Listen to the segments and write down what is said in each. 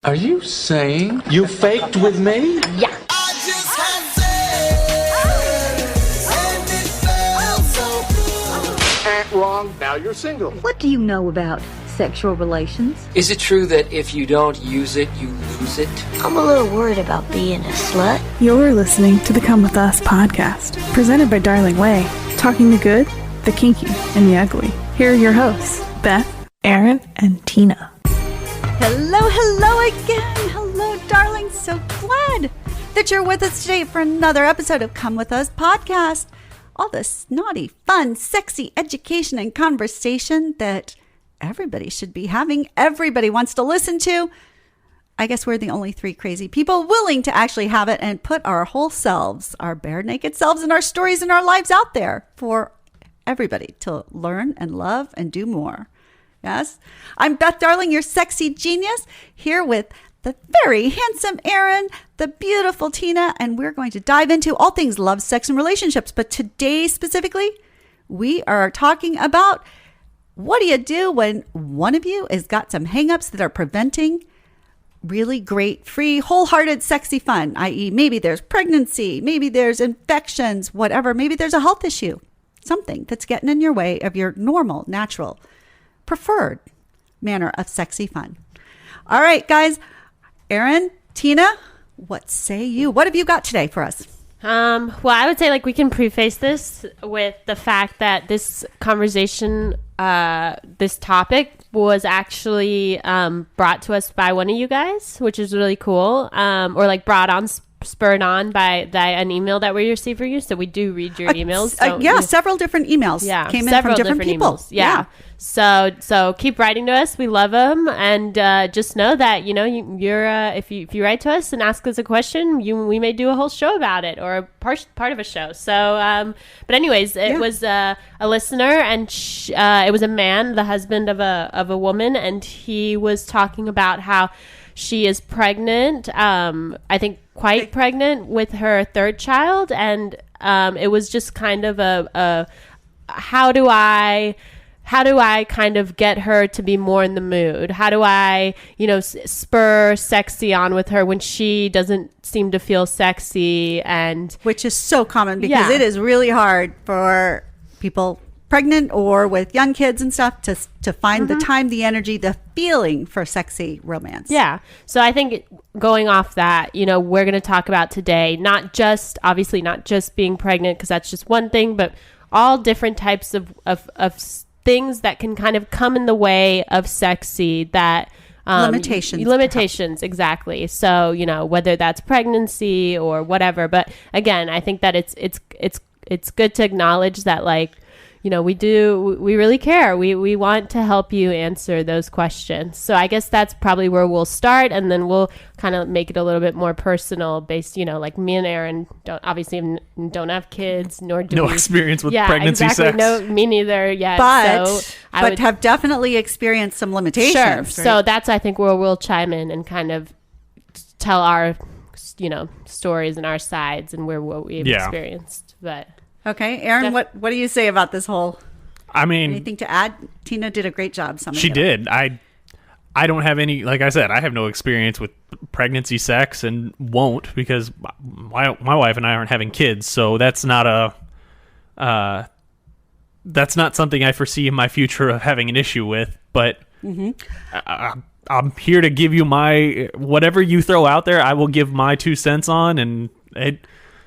Are you saying you faked with me? Yeah. I just had sex, and it felt so good. Wrong. Now you're single. What do you know about sexual relations? Is it true that if you don't use it, you lose it? I'm a little worried about being a slut. You're listening to the Come With Us podcast, presented by Darling Way, talking the good, the kinky, and the ugly. Here are your hosts, Beth, Aaron, and Tina. Hello again. Hello, darling. So glad that you're with us today for another episode of Come With Us podcast. All the snotty, fun, sexy education and conversation that everybody should be having, everybody wants to listen to. I guess we're the only three crazy people willing to actually have it and put our whole selves, our bare naked selves and our stories and our lives out there for everybody to learn and love and do more. Yes, I'm Beth Darling, your sexy genius, here with the very handsome Aaron, the beautiful Tina, and we're going to dive into all things love, sex, and relationships. But today specifically, we are talking about what do you do when one of you has got some hangups that are preventing really great, free, wholehearted, sexy fun, i.e. maybe there's pregnancy, maybe there's infections, whatever, maybe there's a health issue, something that's getting in your way of your normal, natural, preferred manner of sexy fun. All right, guys. Aaron, Tina, what say you? What have you got today for us? Well, I would say we can preface this with the fact that this conversation, this topic was actually brought to us by one of you guys, which is really cool. Or brought on, spurred on by an email that we received for you. So we do read your emails. So several different emails came in from different people. Emails. Yeah. So keep writing to us. We love them, and just know that you're if you write to us and ask us a question, we may do a whole show about it or a part of a show. So, but anyways, it was a listener, and it was a man, the husband of a woman, and he was talking about how she is pregnant. I think quite pregnant with her third child, and it was just kind of a how do I kind of get her to be more in the mood? How do I, spur sexy on with her when she doesn't seem to feel sexy? And which is so common because it is really hard for people pregnant or with young kids and stuff to find the time, the energy, the feeling for sexy romance. Yeah. So I think going off that, we're going to talk about today, obviously not just being pregnant, because that's just one thing, but all different types of things that can kind of come in the way of sexy that limitations, exactly. So whether that's pregnancy or whatever, but again, I think that it's good to acknowledge that we really care. We want to help you answer those questions. So I guess that's probably where we'll start, and then we'll kind of make it a little bit more personal based, me and Aaron don't have kids, nor do we experience with pregnancy sex. No, me neither yet. But have definitely experienced some limitations. Sure. Right? So that's, I think, where we'll chime in and kind of tell our, stories and our sides and what we've experienced. But okay, Aaron, what do you say about this whole? Anything to add? Tina did a great job. She did. I don't have any. Like I said, I have no experience with pregnancy sex and won't, because my wife and I aren't having kids. So that's not something I foresee in my future of having an issue with. But I'm here to give you my whatever you throw out there. I will give my 2 cents on, and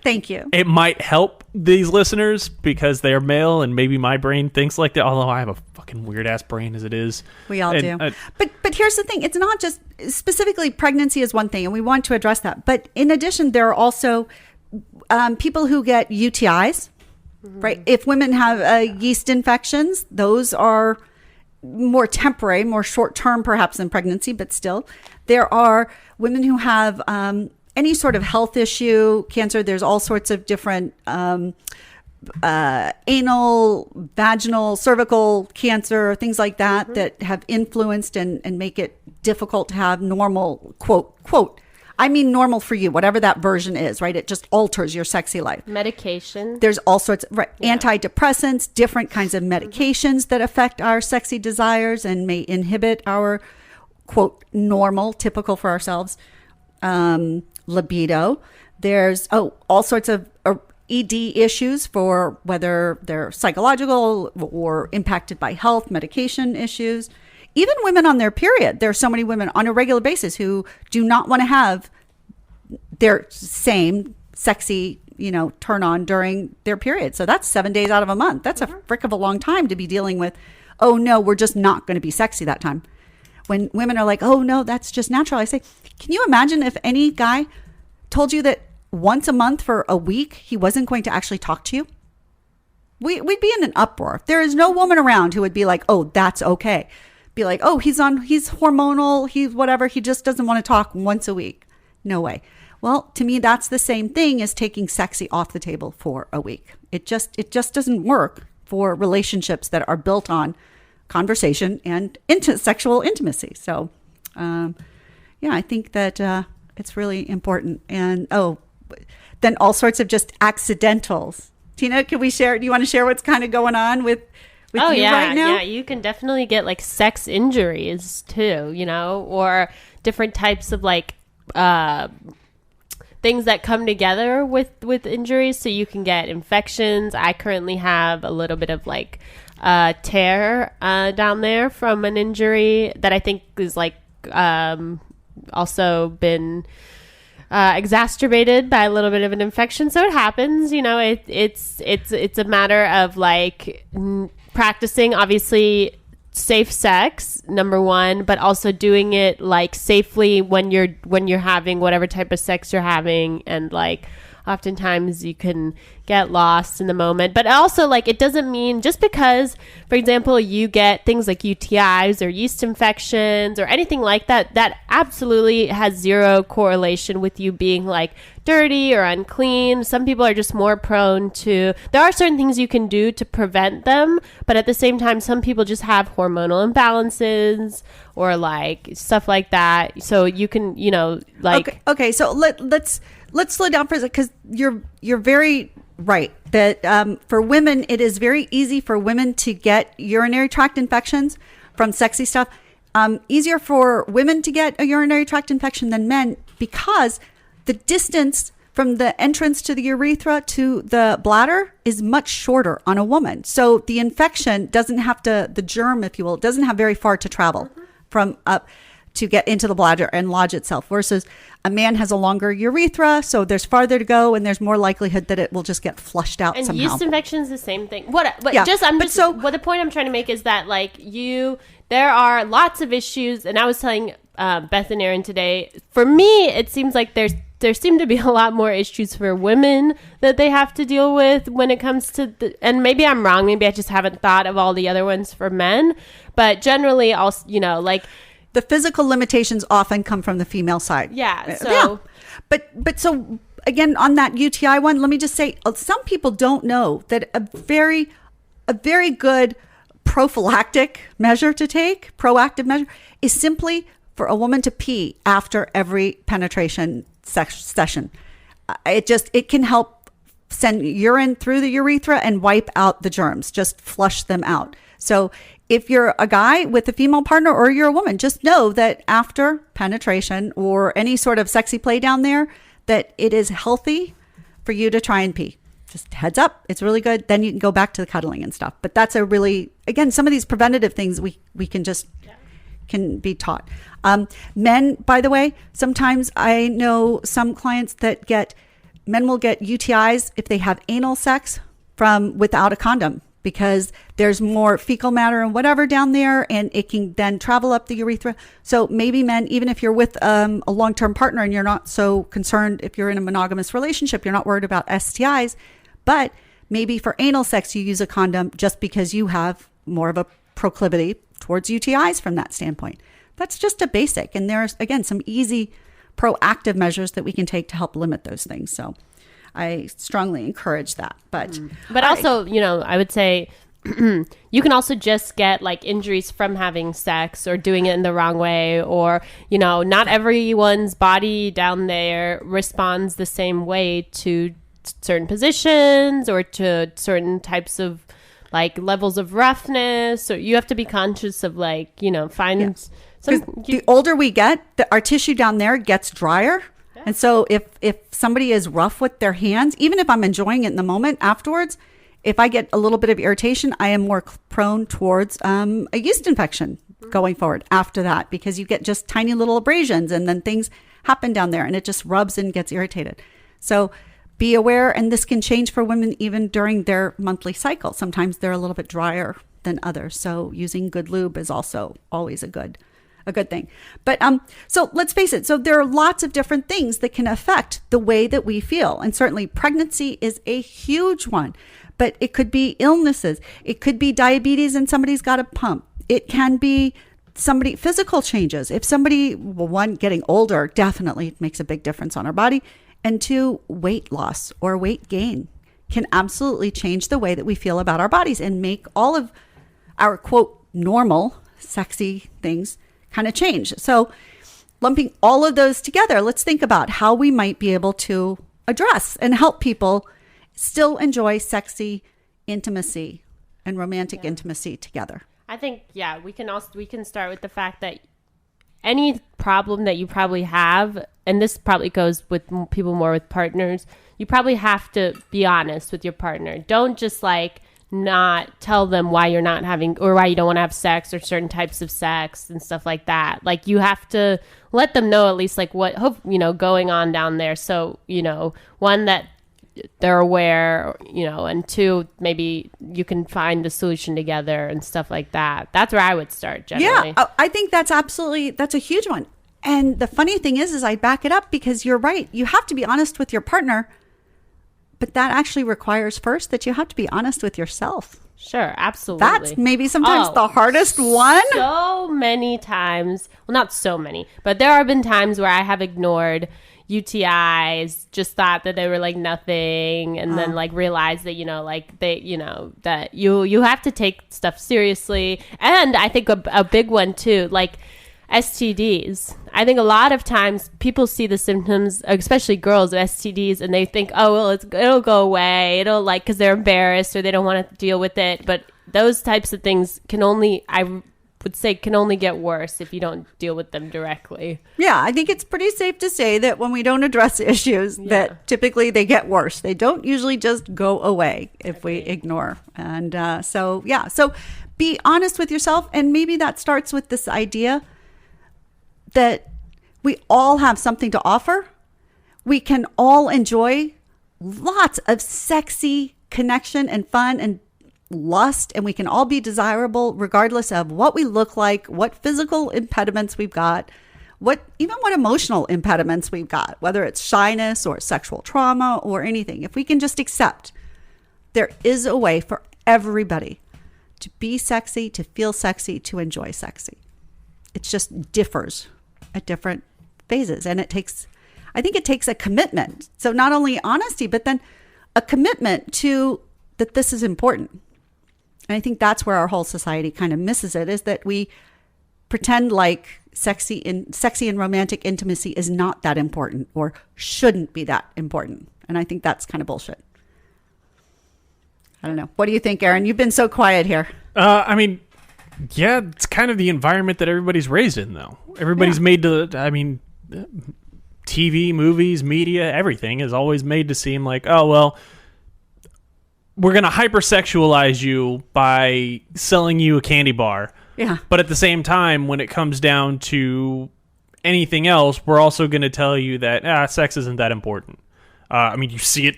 thank you. It might help these listeners because they're male and maybe my brain thinks like that, although I have a fucking weird ass brain as it is. We all do. But here's the thing. It's not just specifically pregnancy is one thing, and we want to address that. But in addition, there are also people who get UTIs, right? If women have yeast infections, those are more temporary, more short-term perhaps than pregnancy, but still. There are women who have any sort of health issue, cancer. There's all sorts of different anal, vaginal, cervical cancer, things like that that have influenced and make it difficult to have normal, quote, I mean normal for you, whatever that version is, right? It just alters your sexy life. Medication. There's all sorts of, antidepressants, different kinds of medications that affect our sexy desires and may inhibit our quote, normal, typical for ourselves, libido. There's all sorts of ED issues for whether they're psychological or impacted by health, medication issues. Even women on their period. There are so many women on a regular basis who do not want to have their same sexy, turn on during their period. So that's 7 days out of a month. That's a frick of a long time to be dealing with. Oh no, we're just not going to be sexy that time. When women are like, oh no, that's just natural. I say, can you imagine if any guy told you that once a month for a week, he wasn't going to actually talk to you? We'd be in an uproar. There is no woman around who would be like, oh, that's okay. Be like, oh, he's hormonal, he's whatever. He just doesn't want to talk once a week. No way. Well, to me, that's the same thing as taking sexy off the table for a week. It just doesn't work for relationships that are built on conversation and sexual intimacy. So, I think that it's really important. And then all sorts of just accidentals. Tina, can we share? Do you want to share what's kind of going on with you right now? Yeah, you can definitely get like sex injuries too, or different types of like things that come together with injuries. So you can get infections. I currently have a little bit of like tear down there from an injury that I think is like also been exacerbated by a little bit of an infection. So it happens, it's a matter of like practicing obviously safe sex, number one, but also doing it like safely when you're having whatever type of sex you're having. And like oftentimes you can get lost in the moment, but also like it doesn't mean just because, for example, you get things like UTIs or yeast infections or anything like that, that absolutely has zero correlation with you being like dirty or unclean. Some people are just more prone to, there are certain things you can do to prevent them, but at the same time, some people just have hormonal imbalances or like stuff like that. So you can, okay. So let's slow down for a second, because you're very right that for women, it is very easy for women to get urinary tract infections from sexy stuff. Easier for women to get a urinary tract infection than men, because the distance from the entrance to the urethra to the bladder is much shorter on a woman. So the infection doesn't have to, the germ, if you will, doesn't have very far to travel from up to get into the bladder and lodge itself, versus a man has a longer urethra, so there's farther to go, and there's more likelihood that it will just get flushed out and somehow. Yeast infection is the same thing. The point I'm trying to make is that like there are lots of issues, and I was telling Beth and Aaron today, for me, it seems like there seem to be a lot more issues for women that they have to deal with when it comes to and maybe I'm wrong, maybe I just haven't thought of all the other ones for men, but generally also, like the physical limitations often come from the female side. Yeah. So, yeah. But so again, on that UTI one, let me just say, some people don't know that a very good prophylactic measure to take, proactive measure, is simply for a woman to pee after every penetration session. It can help send urine through the urethra and wipe out the germs, just flush them out. So if you're a guy with a female partner or you're a woman, just know that after penetration or any sort of sexy play down there, that it is healthy for you to try and pee. Just heads up, it's really good. Then you can go back to the cuddling and stuff. But that's again, some of these preventative things we can be taught. Men, by the way, sometimes I know some clients that men will get UTIs if they have anal sex without a condom, because there's more fecal matter and whatever down there, and it can then travel up the urethra. So maybe men, even if you're with a long-term partner and you're not so concerned, if you're in a monogamous relationship, you're not worried about STIs, but maybe for anal sex, you use a condom just because you have more of a proclivity towards UTIs from that standpoint. That's just a basic. And there's, again, some easy proactive measures that we can take to help limit those things. So I strongly encourage that. But also, I would say you can also just get like injuries from having sex or doing it in the wrong way, or, not everyone's body down there responds the same way to certain positions or to certain types of like levels of roughness. So you have to be conscious of like, find The older we get, our tissue down there gets drier. Yeah. And so if somebody is rough with their hands, even if I'm enjoying it in the moment afterwards, if I get a little bit of irritation, I am more prone towards a yeast infection going forward after that, because you get just tiny little abrasions and then things happen down there and it just rubs and gets irritated. So be aware, and this can change for women even during their monthly cycle. Sometimes they're a little bit drier than others. So using good lube is also always a good thing. But so let's face it. So there are lots of different things that can affect the way that we feel. And certainly pregnancy is a huge one, but it could be illnesses. It could be diabetes and somebody's got a pump. It can be physical changes. If somebody, well, one, getting older definitely makes a big difference on our body. And two, weight loss or weight gain can absolutely change the way that we feel about our bodies and make all of our, quote, normal, sexy things kind of change. So lumping all of those together, let's think about how we might be able to address and help people still enjoy sexy intimacy and romantic intimacy together. I think, we can start with the fact that any problem that you probably have, and this probably goes with people more with partners, you probably have to be honest with your partner. Don't just not tell them why you're not having, or why you don't want to have sex or certain types of sex and stuff like that. You have to let them know at least what going on down there. So, one, that they're aware, and two, maybe you can find a solution together and stuff like that. That's where I would start generally. Yeah, I think that's a huge one. And the funny thing is I back it up, because you're right. You have to be honest with your partner, but that actually requires first that you have to be honest with yourself. Sure, absolutely. That's maybe sometimes the hardest one. So many times, well, not so many, but there have been times where I have ignored UTIs, just thought that they were nothing, and then realized that that you have to take stuff seriously. And I think a big one too, STDs. I think a lot of times people see the symptoms, especially girls, of STDs, and they think, oh well, it'll go away, it'll because they're embarrassed or they don't want to deal with it. But those types of things can only get worse if you don't deal with them directly. Yeah, I think it's pretty safe to say that when we don't address issues, that typically they get worse. They don't usually just go away if we ignore. And so be honest with yourself. And maybe that starts with this idea that we all have something to offer. We can all enjoy lots of sexy connection and fun and lust, and we can all be desirable regardless of what we look like, what physical impediments we've got, what emotional impediments we've got, whether it's shyness or sexual trauma or anything. If we can just accept there is a way for everybody to be sexy, to feel sexy, to enjoy sexy. It just differs at different phases, and I think it takes a commitment. So not only honesty, but then a commitment to that this is important. And I think that's where our whole society kind of misses it, is that we pretend like sexy and romantic intimacy is not that important or shouldn't be that important. And I think that's kind of bullshit. I don't know. What do you think, Aaron? You've been so quiet here. It's kind of the environment that everybody's raised in, though. Everybody's made to, TV, movies, media, everything is always made to seem like, oh, well, we're going to hypersexualize you by selling you a candy bar. Yeah. But at the same time, when it comes down to anything else, we're also going to tell you that sex isn't that important. You see it.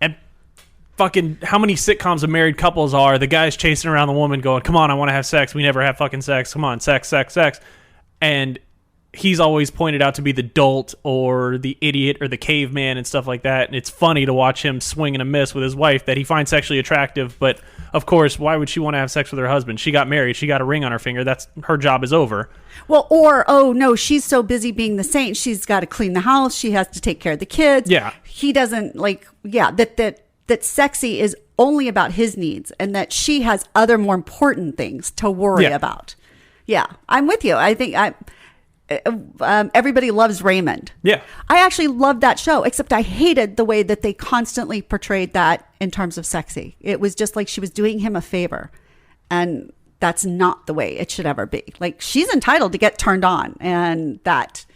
And fucking how many sitcoms of married couples are the guy's chasing around the woman going, come on, I want to have sex. We never have fucking sex. Come on, sex, sex, sex. And he's always pointed out to be the dolt or the idiot or the caveman and stuff like that. And it's funny to watch him swing and a miss with his wife that he finds sexually attractive. But of course, why would she want to have sex with her husband? She got married. She got a ring on her finger. That's her job is over. Well, or, oh no, she's so busy being the saint. She's got to clean the house. She has to take care of the kids. Yeah. He doesn't that sexy is only about his needs, and that she has other more important things to worry about. Yeah. I'm with you. I think Everybody Loves Raymond. Yeah. I actually loved that show, except I hated the way that they constantly portrayed that in terms of sexy. It was just like she was doing him a favor. And that's not the way it should ever be. Like, she's entitled to get turned on, and that,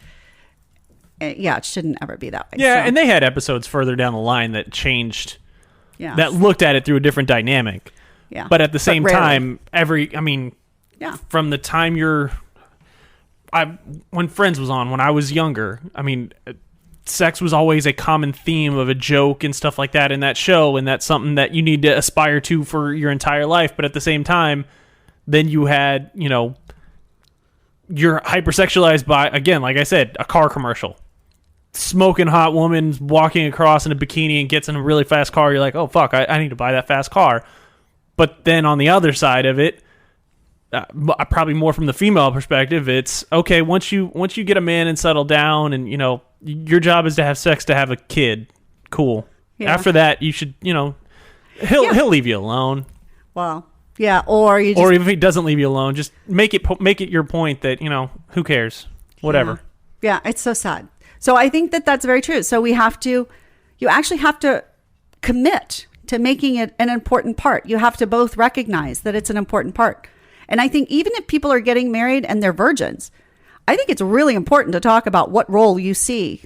it shouldn't ever be that way. Yeah, and they had episodes further down the line that changed, that looked at it through a different dynamic. Yeah. But at the same rarely. time, from the time when Friends was on, when I was younger, sex was always a common theme of a joke and stuff like that in that show, and that's something that you need to aspire to for your entire life. But at the same time, then you had, you're hypersexualized by, again, like I said, a car commercial. Smoking hot woman walking across in a bikini and gets in a really fast car. You're like, oh, fuck, I need to buy that fast car. But then on the other side of it, probably more from the female perspective, it's okay, once you get a man and settle down and your job is to have sex to have a kid, cool. After that you should he'll leave you alone. Well, or if he doesn't leave you alone, just make it your point that who cares, whatever. It's so sad. So I think that's very true. So you actually have to commit to making it an important part. You have to both recognize that it's an important part. And I think even if people are getting married and they're virgins, I think it's really important to talk about what role you see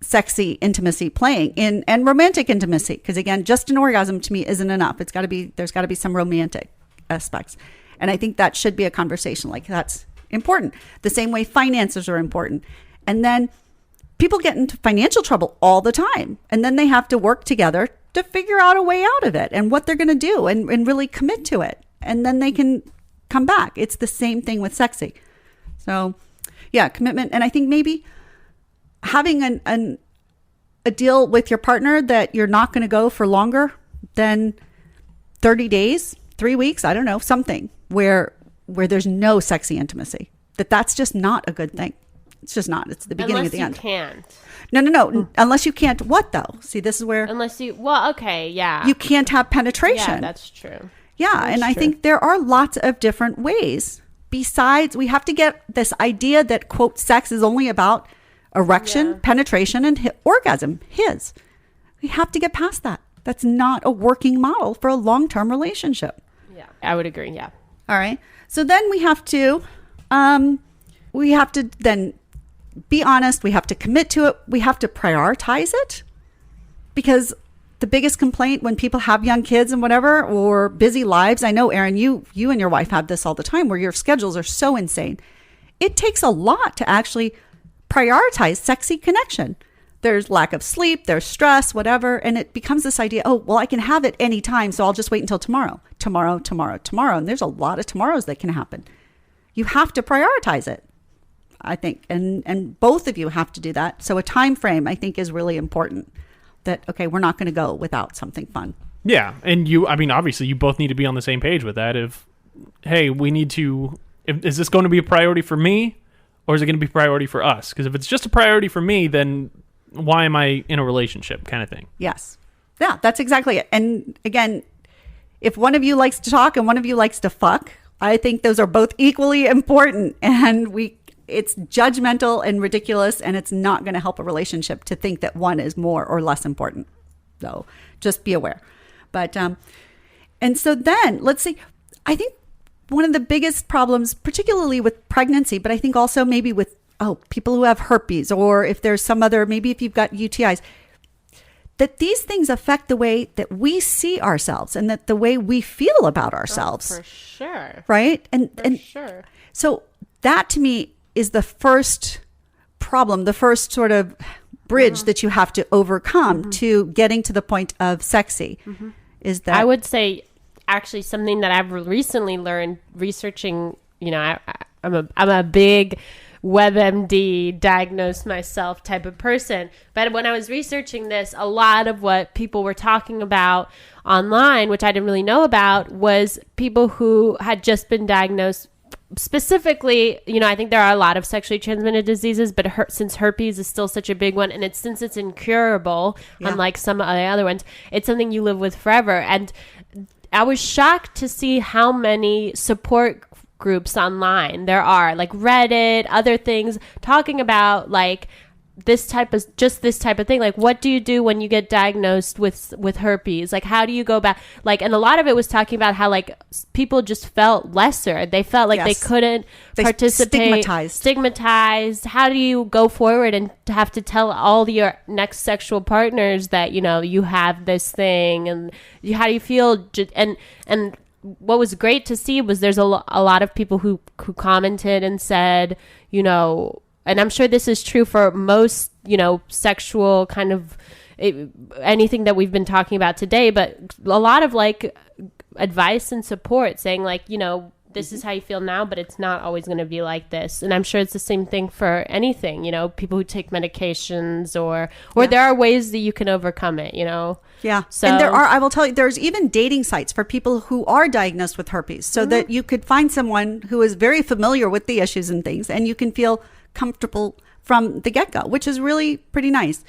sexy intimacy playing and romantic intimacy. Because again, just an orgasm to me isn't enough. There's got to be some romantic aspects. And I think that should be a conversation. Like, that's important. The same way finances are important. And then people get into financial trouble all the time. And then they have to work together to figure out a way out of it and what they're going to do and really commit to it. And then they can come back. It's the same thing with sexy. So commitment. And I think maybe having a deal with your partner that you're not going to go for longer than 30 days, 3 weeks, I don't know, something where there's no sexy intimacy. That's just not a good thing. It's just not. It's the beginning of the end. Unless you can't. No. Unless you can't what, though? See, this is where... You can't have penetration. Yeah, that's true. Yeah, and I think there are lots of different ways. Besides, we have to get this idea that, quote, sex is only about erection, penetration, and orgasm. We have to get past that. That's not a working model for a long-term relationship. Yeah, I would agree, yeah. All right. So then we have to then be honest. We have to commit to it. We have to prioritize it, because the biggest complaint when people have young kids and whatever, or busy lives, I know, Erin, you and your wife have this all the time, where your schedules are so insane. It takes a lot to actually prioritize sexy connection. There's lack of sleep, there's stress, whatever. And it becomes this idea, oh, well, I can have it anytime, so I'll just wait until tomorrow. And there's a lot of tomorrows that can happen. You have to prioritize it, I think. And both of you have to do that. So a time frame, I think, is really important. That, okay, we're not going to go without something fun. Yeah. And obviously you both need to be on the same page with that. Is this going to be a priority for me, or is it going to be a priority for us? Because if it's just a priority for me, then why am I in a relationship, kind of thing? Yes. Yeah, that's exactly it. And again, if one of you likes to talk and one of you likes to fuck, I think those are both equally important. And it's judgmental and ridiculous, and it's not going to help a relationship to think that one is more or less important. So just be aware. But, and so then let's see, I think one of the biggest problems, particularly with pregnancy, but I think also maybe with, people who have herpes, or if there's some other, maybe if you've got UTIs, that these things affect the way that we see ourselves and that the way we feel about ourselves. For sure. Right? Sure. So that to me is the first problem, the first sort of bridge that you have to overcome to getting to the point of sexy. Is that, I would say, actually, something that I've recently learned researching, I'm a big WebMD, diagnose myself type of person. But when I was researching this, a lot of what people were talking about online, which I didn't really know about, was people who had just been diagnosed. Specifically, I think there are a lot of sexually transmitted diseases, but since herpes is still such a big one, and since it's incurable, unlike some of the other ones, it's something you live with forever. And I was shocked to see how many support groups online there are, like Reddit, other things, talking about like this type of thing. Like, what do you do when you get diagnosed with herpes? Like, how do you go back? Like, and a lot of it was talking about how, like, people just felt lesser. They felt like they couldn't participate. Stigmatized. How do you go forward and have to tell all your next sexual partners that, you know, you have this thing, and how do you feel? And what was great to see was there's a lot of people who commented and said, you know, and I'm sure this is true for most, you know, sexual kind of anything that we've been talking about today, but a lot of like advice and support saying, like, you know, this is how you feel now, but it's not always going to be like this. And I'm sure it's the same thing for anything, you know, people who take medications or there are ways that you can overcome it, you know? Yeah. So, and I will tell you, there's even dating sites for people who are diagnosed with herpes, so that you could find someone who is very familiar with the issues and things, and you can feel comfortable from the get-go, which is really pretty nice.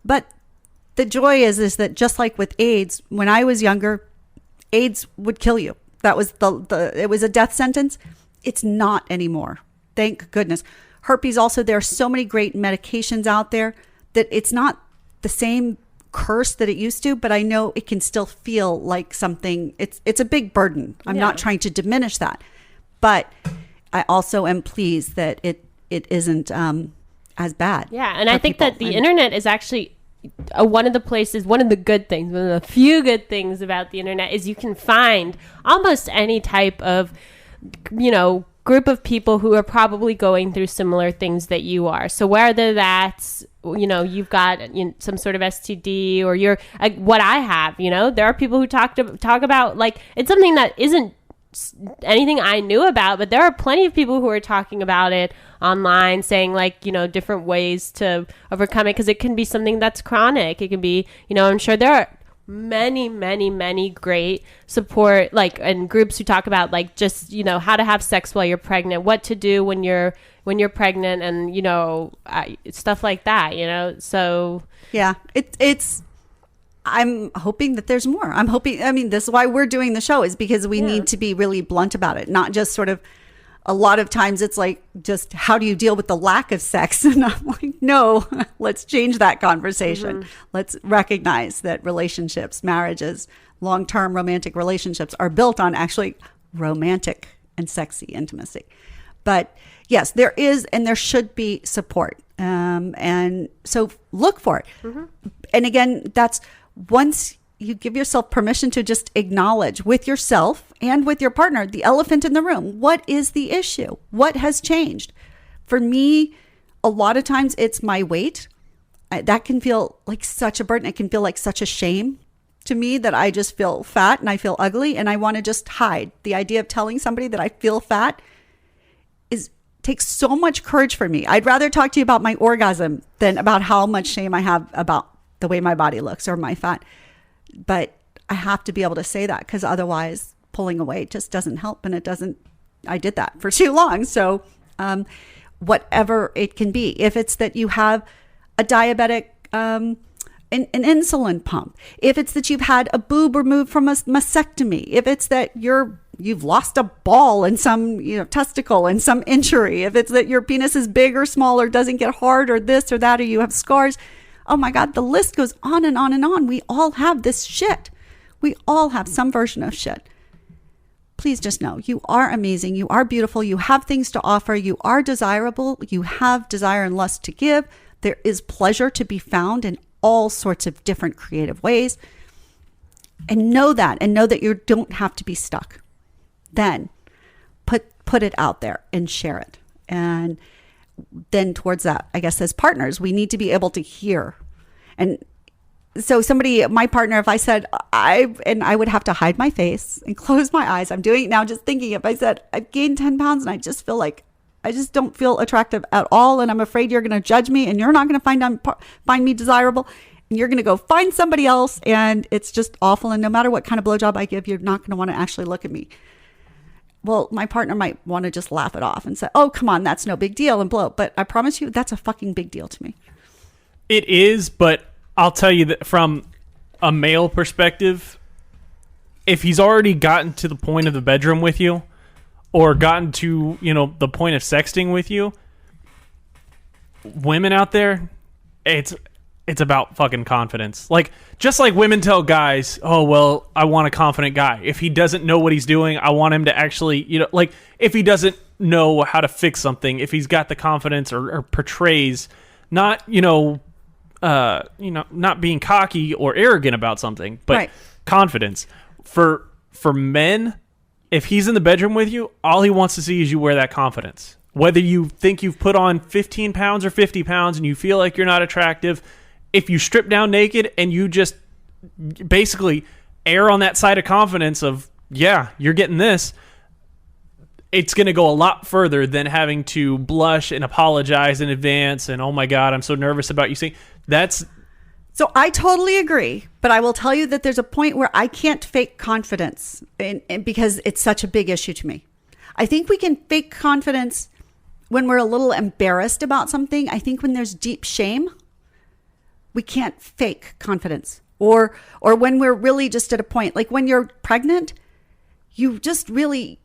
But the joy is that just like with AIDS, when I was younger, AIDS would kill you. That was it was a death sentence. It's not anymore. Thank goodness. Herpes also, there are so many great medications out there that it's not the same curse that it used to, but I know it can still feel like something. It's a big burden. I'm not trying to diminish that, but I also am pleased that it isn't as bad. Yeah, and I think that the internet is actually one of the good things, one of the few good things about the internet is you can find almost any type of, you know, group of people who are probably going through similar things that you are. So whether that's, you know, you've got some sort of STD, or you're like what I have, you know, there are people who talk about, like, it's something that isn't anything I knew about, but there are plenty of people who are talking about it online, saying, like, you know, different ways to overcome it, because it can be something that's chronic. It can be, you know, I'm sure there are many great support, like, and groups who talk about, like, just, you know, how to have sex while you're pregnant, what to do when you're pregnant, and, you know, stuff like that, you know. So yeah, it's I'm hoping that there's more. I mean, this is why we're doing the show, is because we need to be really blunt about it, not just sort of, a lot of times it's like, just how do you deal with the lack of sex? And I'm like, no, let's change that conversation. Let's recognize that relationships, marriages, long-term romantic relationships are built on actually romantic and sexy intimacy. But yes, there is, and there should be support. And so look for it. And again, that's once you give yourself permission to just acknowledge with yourself and with your partner the elephant in the room. What is the issue? What has changed? For me, a lot of times it's my weight. That can feel like such a burden. It can feel like such a shame to me that I just feel fat and I feel ugly and I want to just hide. The idea of telling somebody that I feel fat takes so much courage for me. I'd rather talk to you about my orgasm than about how much shame I have about the way my body looks or my fat. But I have to be able to say that, because otherwise pulling away just doesn't help. And I did that for too long. So whatever it can be, if it's that you have a diabetic, an insulin pump, if it's that you've had a boob removed from a mastectomy, if it's that you've lost a ball in some, you know, testicle and some injury, if it's that your penis is big or small or doesn't get hard or this or that, or you have scars. Oh my God, the list goes on and on and on. We all have this shit. We all have some version of shit. Please just know you are amazing. You are beautiful. You have things to offer. You are desirable. You have desire and lust to give. There is pleasure to be found in all sorts of different creative ways. And know that you don't have to be stuck. Then put it out there and share it. And then towards that, I guess as partners, we need to be able to hear. And so my partner, if I said, I would have to hide my face and close my eyes. I'm doing it now, just thinking, if I said, I've gained 10 pounds and I just feel like, I just don't feel attractive at all. And I'm afraid you're going to judge me and you're not going to find me desirable. And you're going to go find somebody else. And it's just awful. And no matter what kind of blowjob I give, you're not going to want to actually look at me. Well, my partner might want to just laugh it off and say, oh, come on, that's no big deal, and blow. But I promise you, that's a fucking big deal to me. It is, but I'll tell you that from a male perspective, if he's already gotten to the point of the bedroom with you, or gotten to, you know, the point of sexting with you, women out there, it's about fucking confidence. Like, just like women tell guys, oh, well, I want a confident guy. If he doesn't know what he's doing, I want him to actually, like, if he doesn't know how to fix something, if he's got the confidence or portrays not, not being cocky or arrogant about something, but confidence. For men, if he's in the bedroom with you, all he wants to see is you wear that confidence. Whether you think you've put on 15 pounds or 50 pounds and you feel like you're not attractive, if you strip down naked and you just basically err on that side of confidence of, yeah, you're getting this, it's going to go a lot further than having to blush and apologize in advance and, oh my God, I'm so nervous about you seeing. So I totally agree, but I will tell you that there's a point where I can't fake confidence because it's such a big issue to me. I think we can fake confidence when we're a little embarrassed about something. I think when there's deep shame, we can't fake confidence. Or when we're really just at a point, like when you're pregnant, you just really,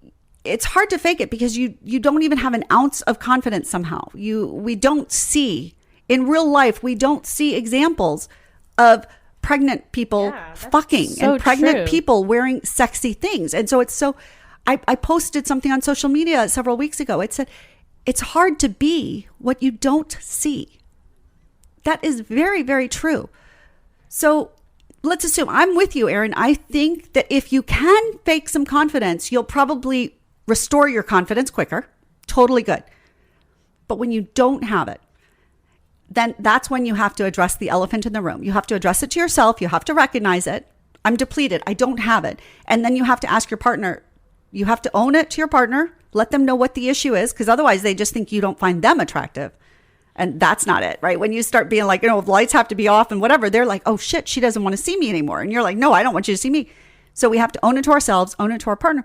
it's hard to fake it because you don't even have an ounce of confidence somehow. We don't see, in real life, we don't see examples of pregnant people fucking and pregnant people wearing sexy things. And so I posted something on social media several weeks ago. It said, it's hard to be what you don't see. That is very, very true. So let's assume I'm with you, Aaron. I think that if you can fake some confidence, you'll probably restore your confidence quicker. Totally good. But when you don't have it, then that's when you have to address the elephant in the room. You have to address it to yourself. You have to recognize it. I'm depleted. I don't have it. And then you have to ask your partner. You have to own it to your partner. Let them know what the issue is, because otherwise they just think you don't find them attractive. And that's not it, right? When you start being like, the lights have to be off and whatever, they're like, oh shit, she doesn't want to see me anymore. And you're like, no, I don't want you to see me. So we have to own it to ourselves, own it to our partner.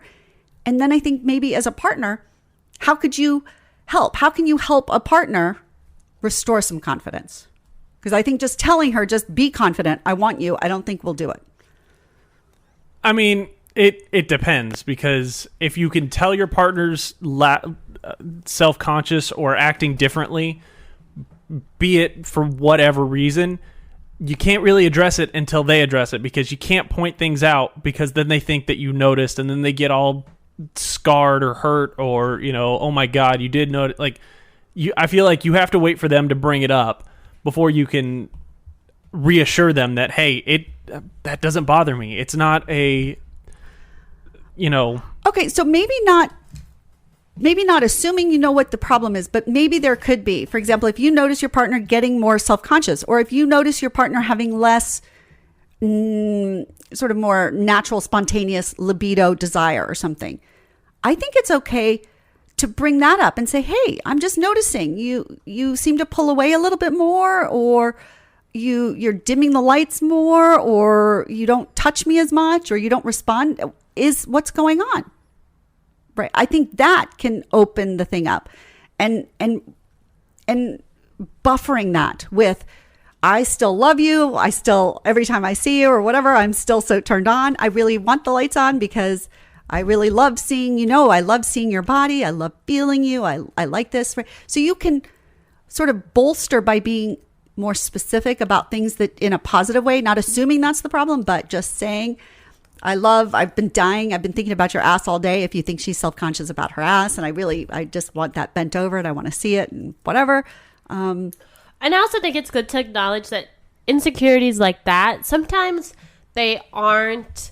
And then I think maybe as a partner, how could you help? How can you help a partner restore some confidence? Because I think just telling her, just be confident, I want you, I don't think we'll do it. I mean, it depends, because if you can tell your partner's self-conscious or acting differently, be it for whatever reason, you can't really address it until they address it, because you can't point things out, because then they think that you noticed and then they get all scarred or hurt or, oh my God, you did notice. Like, I feel like you have to wait for them to bring it up before you can reassure them that, hey, that doesn't bother me. It's not a, Okay, so maybe not assuming you know what the problem is, but maybe there could be. For example, if you notice your partner getting more self-conscious, or if you notice your partner having less sort of more natural, spontaneous libido desire or something, I think it's okay to bring that up and say, hey, I'm just noticing you seem to pull away a little bit more, or you're dimming the lights more, or you don't touch me as much, or you don't respond. Is what's going on? Right. I think that can open the thing up, and buffering that with, I still love you. I still, every time I see you or whatever, I'm still so turned on. I really want the lights on because I really love seeing, I love seeing your body. I love feeling you. I like this. So you can sort of bolster by being more specific about things that in a positive way, not assuming that's the problem, but just saying, I've been thinking about your ass all day. If you think she's self-conscious about her ass, and I just want that bent over and I want to see it and whatever. And I also think it's good to acknowledge that insecurities like that, sometimes they aren't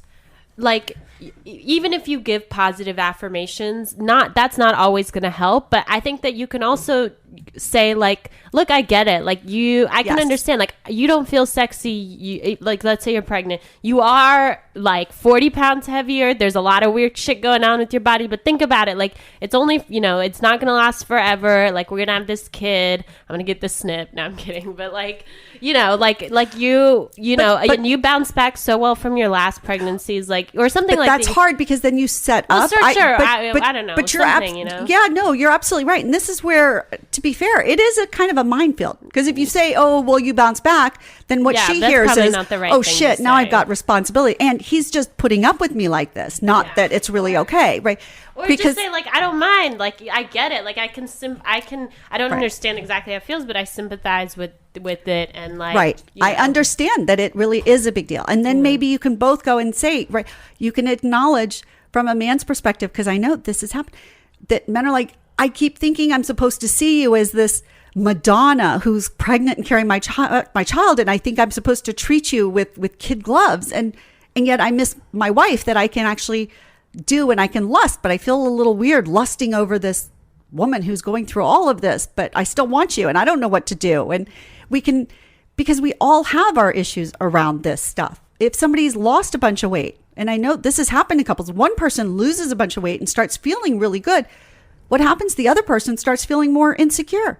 like, even if you give positive affirmations, that's not always going to help. But I think that you can also say, like, look, I get it. Like, I can understand, like, you don't feel sexy. Like, let's say you're pregnant. You are like 40 pounds heavier. There's a lot of weird shit going on with your body. But think about it. Like, it's only, it's not going to last forever. Like, we're going to have this kid. I'm going to get the snip. No, I'm kidding. But like, and you bounce back so well from your last pregnancies, like, or something but like that's hard, because then you set up. Sure. I don't know. But you're you're absolutely right. And this is where, to be fair, it is a kind of a minefield. Because if you say, oh, well, you bounce back, then what she that's hears probably is, not the right oh, thing shit, to now I've say. got responsibility. And he's just putting up with me like this, not that it's really okay, right? Or just say, like, I don't mind. Like, I get it. Like, I don't Right. understand exactly how it feels, but I sympathize with it. And, like, right. I understand that it really is a big deal. And then maybe you can both go and say, right, you can acknowledge from a man's perspective, because I know this has happened, that men are like, I keep thinking I'm supposed to see you as this Madonna who's pregnant and carrying my child, and I think I'm supposed to treat you with kid gloves, and yet I miss my wife that I can actually do, and I can lust, but I feel a little weird lusting over this woman who's going through all of this, but I still want you, and I don't know what to do. And we can, because we all have our issues around this stuff. If somebody's lost a bunch of weight, and I know this has happened to couples, one person loses a bunch of weight and starts feeling really good. What happens? The other person starts feeling more insecure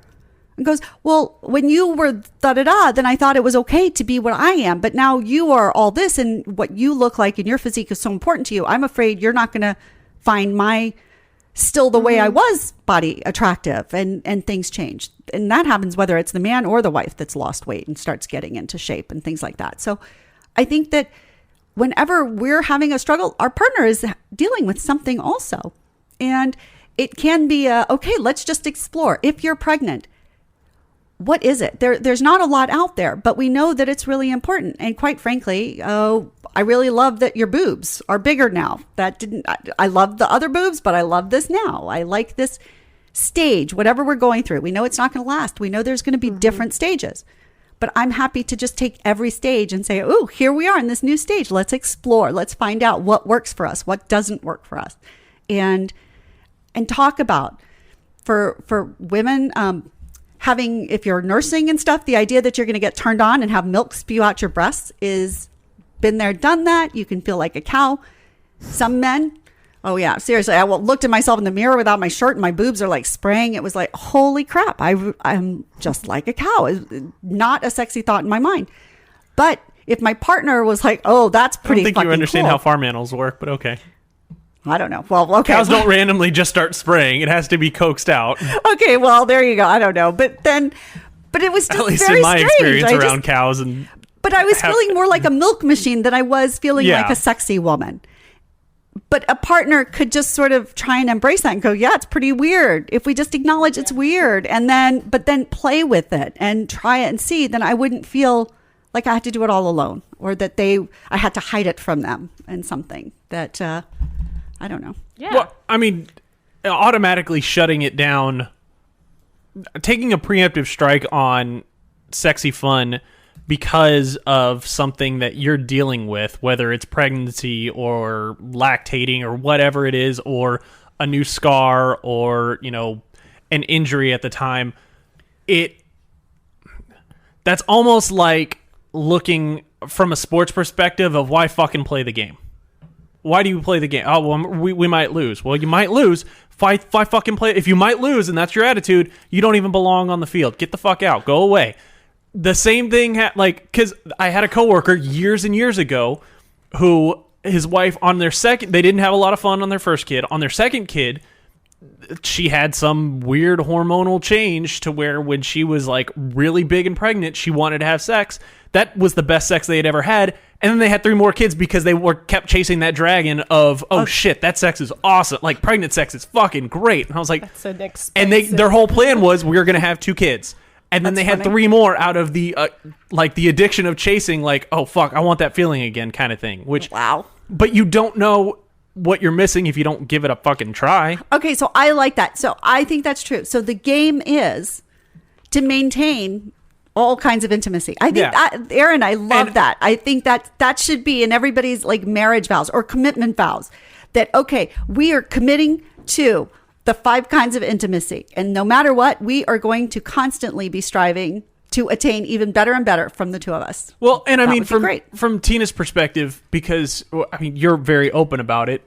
and goes, well, when you were da-da-da, then I thought it was okay to be what I am. But now you are all this, and what you look like and your physique is so important to you. I'm afraid you're not going to find my still the way I was body attractive, and things change. And that happens whether it's the man or the wife that's lost weight and starts getting into shape and things like that. So I think that whenever we're having a struggle, our partner is dealing with something also. And it can be okay, let's just explore. If you're pregnant, what is it? There's not a lot out there, but we know that it's really important. And quite frankly, I really love that your boobs are bigger now. I love the other boobs, but I love this now. I like this stage, whatever we're going through. We know it's not going to last. We know there's going to be different stages. But I'm happy to just take every stage and say, oh, here we are in this new stage. Let's explore. Let's find out what works for us, what doesn't work for us. And talk about, for women, having, if you're nursing and stuff, the idea that you're going to get turned on and have milk spew out your breasts is been there, done that. You can feel like a cow. Some men, oh yeah, seriously, I looked at myself in the mirror without my shirt and my boobs are like spraying. It was like, holy crap, I'm just like a cow. It's not a sexy thought in my mind. But if my partner was like, oh, that's pretty fucking I don't think you understand cool. how farm animals work, but okay. I don't know. Well, okay. Cows don't randomly just start spraying. It has to be coaxed out. Okay, well, there you go. I don't know. But it was still At least very in my strange. experience around cows. But I was feeling more like a milk machine than I was feeling like a sexy woman. But a partner could just sort of try and embrace that and go, yeah, it's pretty weird. If we just acknowledge it's weird and then play with it and try it and see, then I wouldn't feel like I had to do it all alone, or that I had to hide it from them and something that, I don't know. Yeah. Well, I mean, automatically shutting it down, taking a preemptive strike on sexy fun because of something that you're dealing with, whether it's pregnancy or lactating or whatever it is, or a new scar or, an injury at the time, that's almost like looking from a sports perspective of why fucking play the game. Why do you play the game? Oh, well, we might lose. Well, you might lose. Why fucking play? If you might lose and that's your attitude, you don't even belong on the field. Get the fuck out. Go away. The same thing, because I had a coworker years and years ago who his wife on their second, they didn't have a lot of fun on their first kid. On their second kid, she had some weird hormonal change to where when she was like really big and pregnant, she wanted to have sex. That was the best sex they had ever had. And then they had 3 more kids because they kept chasing that dragon of, oh shit, that sex is awesome. Like pregnant sex is fucking great. And I was like, that's an expensive. And their whole plan was we were going to have 2 kids. And then they had 3 more out of the the addiction of chasing, like, oh fuck, I want that feeling again kind of thing. Which, wow. But you don't know what you're missing if you don't give it a fucking try. Okay, so I like that. So I think that's true. So the game is to maintain all kinds of intimacy. I think, Aaron, I love that. I think that should be in everybody's like marriage vows or commitment vows. That, okay, we are committing to the 5 kinds of intimacy. And no matter what, we are going to constantly be striving to attain even better and better from the 2 of us. Well, and I mean, great. from Tina's perspective, because, I mean, you're very open about it.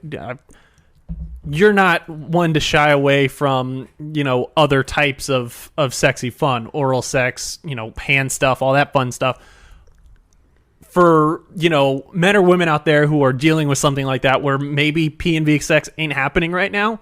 You're not one to shy away from, other types of sexy fun, oral sex, hand stuff, all that fun stuff. For, men or women out there who are dealing with something like that, where maybe P and V sex ain't happening right now,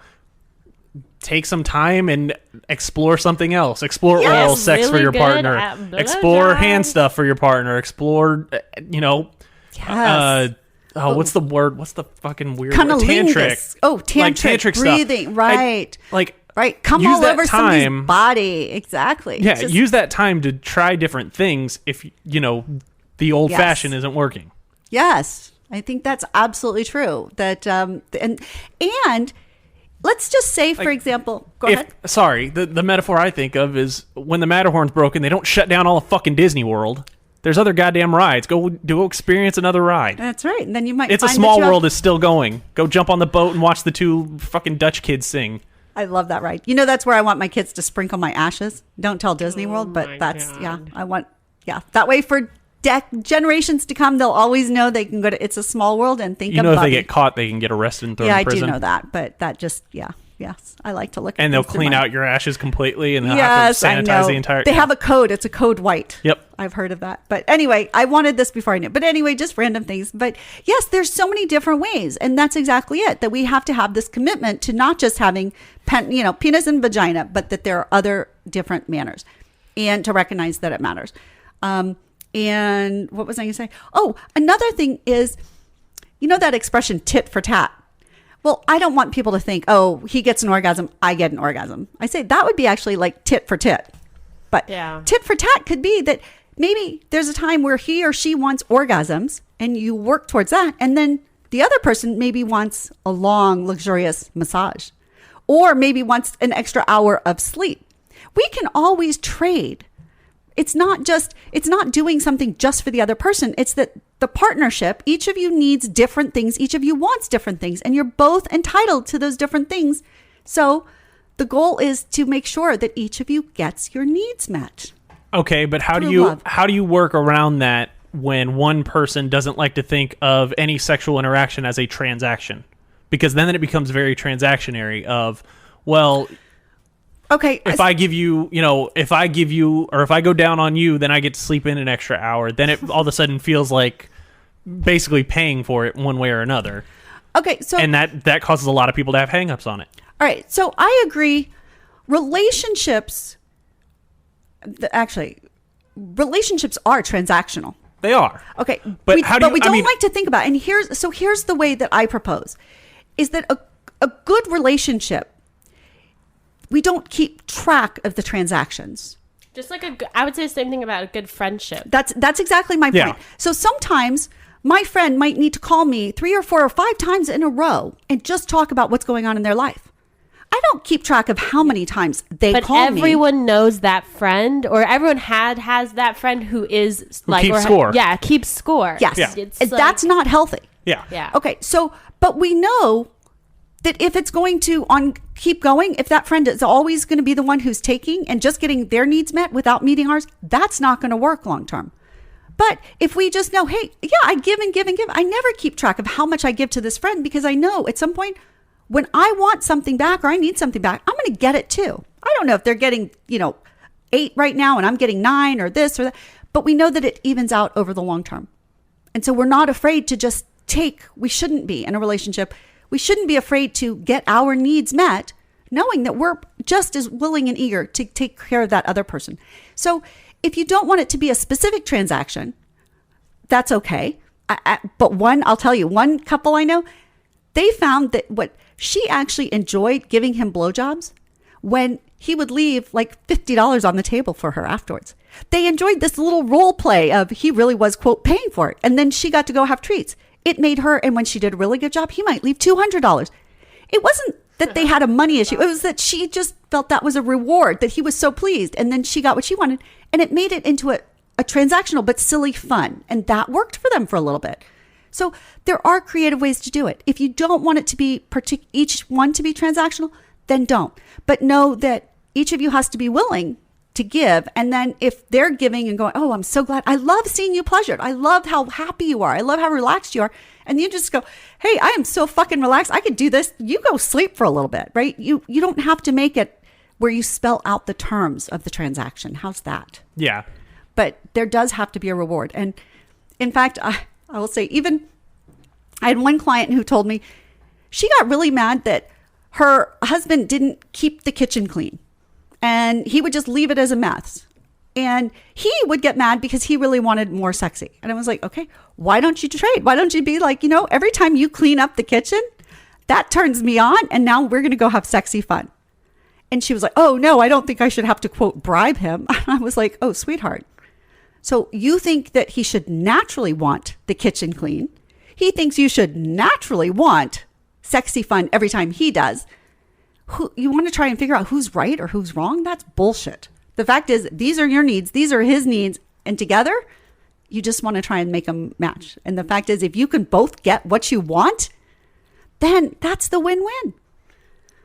take some time and explore something else. Explore Yes, oral sex for really your good partner. at Explore blowjobs. hand stuff for your partner. Explore, Yes. what's the word? What's the fucking weird word? Cunnilingus. Tantric. Oh, tantric. Like tantric breathing. stuff. Right. Right. Come use all that over time- somebody's body. Exactly. Yeah, Just- use that time to try different things if, the old fashioned isn't working. Yes, I think that's absolutely true. That and let's just say, for example, go ahead. Sorry, the metaphor I think of is when the Matterhorn's broken, they don't shut down all of fucking Disney World. There's other goddamn rides. Go experience another ride. That's right. And then you might. It's a find Small that you World have- is still going. Go jump on the boat and watch the two fucking Dutch kids sing. I love that ride. That's where I want my kids to sprinkle my ashes. Don't tell Disney World, but my that's God. I want that way for generations to come. They'll always know they can go to It's a Small World and think of If Bubby. they get caught, they can get arrested and thrown Yeah, in prison. I do know that, but that just yes, I like to look at And they'll things through clean my- out your ashes completely, and they'll Yes, have I to know. sanitize the entire. They have a code. It's a code white. Yep. I've heard of that. But anyway, I wanted this before I knew. But anyway, just random things. But yes, there's so many different ways. And that's exactly it. That we have to have this commitment to not just having penis and vagina, but that there are other different manners. And to recognize that it matters. And what was I going to say? Oh, another thing is, that expression tit for tat. Well, I don't want people to think, oh, he gets an orgasm, I get an orgasm. I say that would be actually like tit for tit. But tit for tat could be that maybe there's a time where he or she wants orgasms and you work towards that. And then the other person maybe wants a long, luxurious massage or maybe wants an extra hour of sleep. We can always trade. It's not doing something just for the other person. It's that the partnership, each of you needs different things. Each of you wants different things, and you're both entitled to those different things. So the goal is to make sure that each of you gets your needs met. Okay, but how do Through you love. work around that when one person doesn't like to think of any sexual interaction as a transaction? Because then it becomes very transactionary of, well, okay, if I give you, if I go down on you, then I get to sleep in an extra hour. Then it all of a sudden feels like basically paying for it one way or another. Okay, so and that causes a lot of people to have hangups on it. All right, so I agree. Relationships are transactional. They are. Okay, but we how do but you, we I don't mean, like to think about it. And here's the way that I propose is that a good relationship, we don't keep track of the transactions. Just like I would say the same thing about a good friendship. That's exactly my point. Yeah. So sometimes my friend might need to call me 3 or 4 or 5 times in a row and just talk about what's going on in their life. I don't keep track of how many times they call me. But everyone knows that friend, or everyone has that friend who is like keeps score. Yeah, keeps score. Yes, Yeah. It's that's not healthy. Yeah. Yeah. Okay, so but we know that if it's going to keep going, if that friend is always going to be the one who's taking and just getting their needs met without meeting ours, that's not going to work long term. But if we just know, hey, yeah, I give and give and give. I never keep track of how much I give to this friend because I know at some point when I want something back or I need something back, I'm going to get it too. I don't know if they're getting, 8 right now and I'm getting 9 or this or that, but we know that it evens out over the long term. And so we're not afraid to just take. We shouldn't be in a relationship. We shouldn't be afraid to get our needs met, knowing that we're just as willing and eager to take care of that other person. So if you don't want it to be a specific transaction, that's okay. But I'll tell you, one couple I know, they found that what she actually enjoyed giving him blowjobs when he would leave like $50 on the table for her afterwards. They enjoyed this little role play of he really was, quote, paying for it. And then she got to go have treats. It made her, and when she did a really good job, he might leave $200. It wasn't that they had a money issue. It was that she just felt that was a reward, that he was so pleased. And then she got what she wanted. And it made it into a transactional but silly fun. And that worked for them for a little bit. So there are creative ways to do it. If you don't want it to be each one to be transactional, then don't. But know that each of you has to be willing to give. And then if they're giving and going, oh, I'm so glad. I love seeing you pleasured. I love how happy you are. I love how relaxed you are. And you just go, hey, I am so fucking relaxed. I could do this. You go sleep for a little bit, right? You don't have to make it where you spell out the terms of the transaction. How's that? Yeah. But there does have to be a reward. And in fact, I will say, even I had one client who told me she got really mad that her husband didn't keep the kitchen clean and he would just leave it as a mess. And he would get mad because he really wanted more sexy. And I was like, okay, why don't you trade? Why don't you be like, every time you clean up the kitchen, that turns me on. And now we're going to go have sexy fun. And she was like, oh, no, I don't think I should have to, quote, bribe him. I was like, oh, sweetheart. So you think that he should naturally want the kitchen clean. He thinks you should naturally want sexy fun every time he does. You want to try and figure out who's right or who's wrong? That's bullshit. The fact is, these are your needs. These are his needs. And together, you just want to try and make them match. And the fact is, if you can both get what you want, then that's the win-win.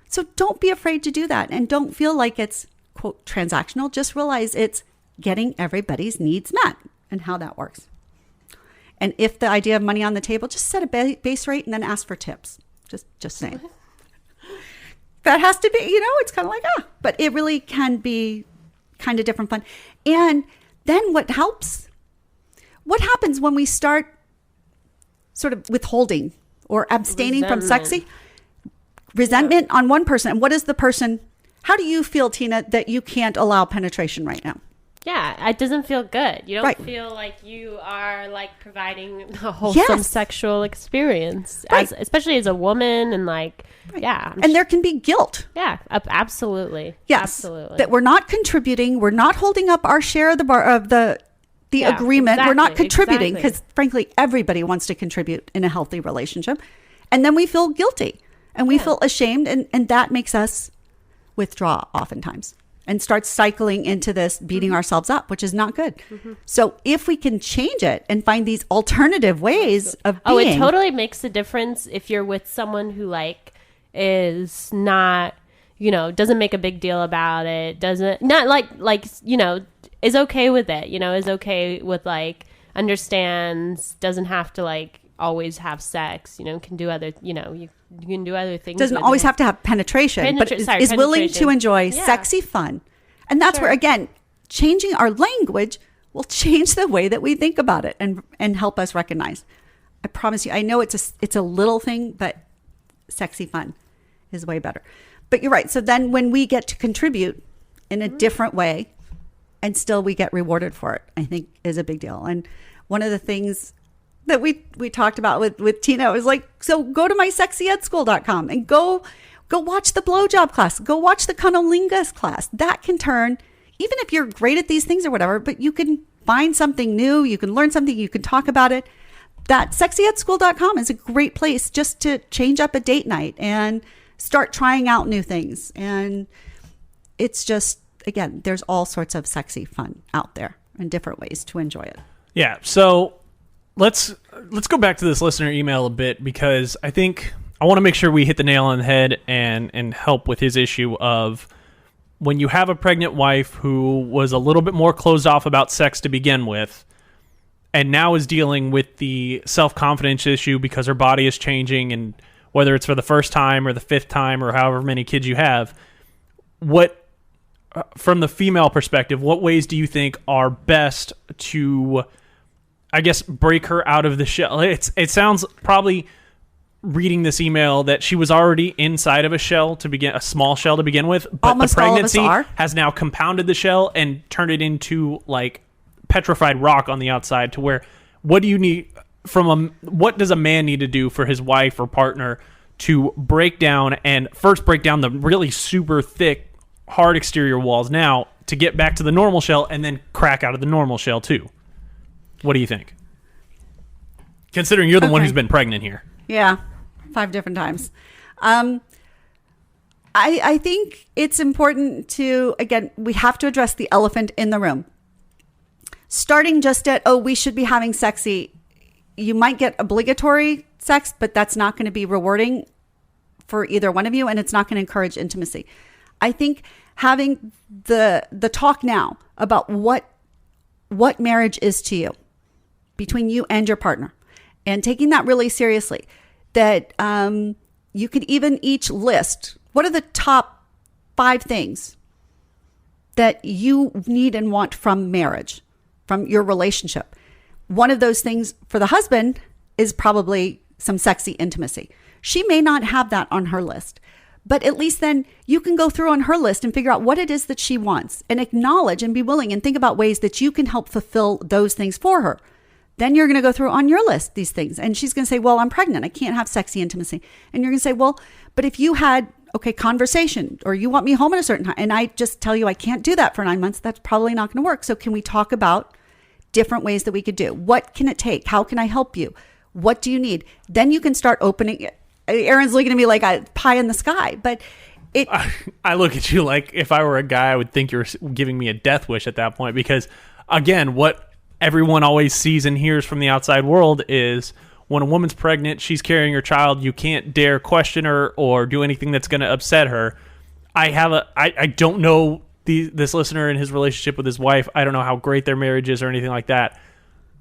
So don't be afraid to do that. And don't feel like it's, quote, transactional. Just realize it's getting everybody's needs met and how that works. And if the idea of money on the table, just set a base rate and then ask for tips. Just saying. That has to be, it's kind of like, but it really can be kind of different fun. And then what happens when we start sort of withholding or abstaining from sexy? Resentment on one person. And what is the person? How do you feel, Tina, that you can't allow penetration right now? Yeah, it doesn't feel good. You don't feel like you are like providing a wholesome sexual experience, especially as a woman, and and there can be guilt. Yeah, absolutely. Yes, absolutely. That we're not contributing. We're not holding up our share of the agreement. Exactly, we're not contributing because, frankly, everybody wants to contribute in a healthy relationship, and then we feel guilty and we feel ashamed, and that makes us withdraw oftentimes. And start cycling into this beating ourselves up, which is not good. So if we can change it and find these alternative ways of being. It totally makes a difference if you're with someone who is not, doesn't make a big deal about it, is okay with it, is okay with understands, doesn't have to always have sex, can do other, you can do other things. Doesn't always have to have penetration, but is willing to enjoy sexy fun. And that's where, again, changing our language will change the way that we think about it and help us recognize. I promise you, I know it's a little thing, but sexy fun is way better. But you're right. So then when we get to contribute in a different way and still we get rewarded for it, I think is a big deal. And one of the things that we talked about with Tina was so go to mysexyedschool.com and go watch the blowjob class, go watch the cunnilingus class. That can turn, even if you're great at these things or whatever, but you can find something new, you can learn something, you can talk about it. That sexyedschool.com is a great place just to change up a date night and start trying out new things. And it's just, again, there's all sorts of sexy fun out there and different ways to enjoy it. Yeah, so let's go back to this listener email a bit, because I think I want to make sure we hit the nail on the head and help with his issue of when you have a pregnant wife who was a little bit more closed off about sex to begin with, and now is dealing with the self-confidence issue because her body is changing, and whether it's for the first time or the fifth time or however many kids you have, what, from the female perspective, what ways do you think are best to, I guess, break her out of the shell? It sounds, probably reading this email, that she was already inside of a shell to begin, a small shell to begin with, but almost the pregnancy all of us are. has now compounded the shell and turned it into petrified rock on the outside, to where, what do you need what does a man need to do for his wife or partner to break down the really super thick, hard exterior walls now to get back to the normal shell, and then crack out of the normal shell too? What do you think? Considering you're the one who's been pregnant here. Yeah, 5 different times. I think it's important to, again, we have to address the elephant in the room. Starting just at, we should be having sexy. You might get obligatory sex, but that's not going to be rewarding for either one of you, and it's not going to encourage intimacy. I think having the talk now about what marriage is to you, between you and your partner, and taking that really seriously, that you could even each list, what are the top 5 things that you need and want from marriage, from your relationship? One of those things for the husband is probably some sexy intimacy. She may not have that on her list, But at least then you can go through on her list and figure out what it is that she wants and acknowledge and be willing and think about ways that you can help fulfill those things for her. Then you're going to go through on your list these things. And she's going to say, well, I'm pregnant. I can't have sexy intimacy. And you're going to say, well, but if you had, conversation, or you want me home at a certain time, and I just tell you I can't do that for 9 months, that's probably not going to work. So can we talk about different ways that we could do? What can it take? How can I help you? What do you need? Then you can start opening it. Aaron's looking at me like a pie in the sky, but I look at you like if I were a guy, I would think you're giving me a death wish at that point, because again, what everyone always sees and hears from the outside world is when a woman's pregnant, she's carrying her child, you can't dare question her or do anything that's going to upset her. I don't know this listener and his relationship with his wife. I don't know how great their marriage is or anything like that.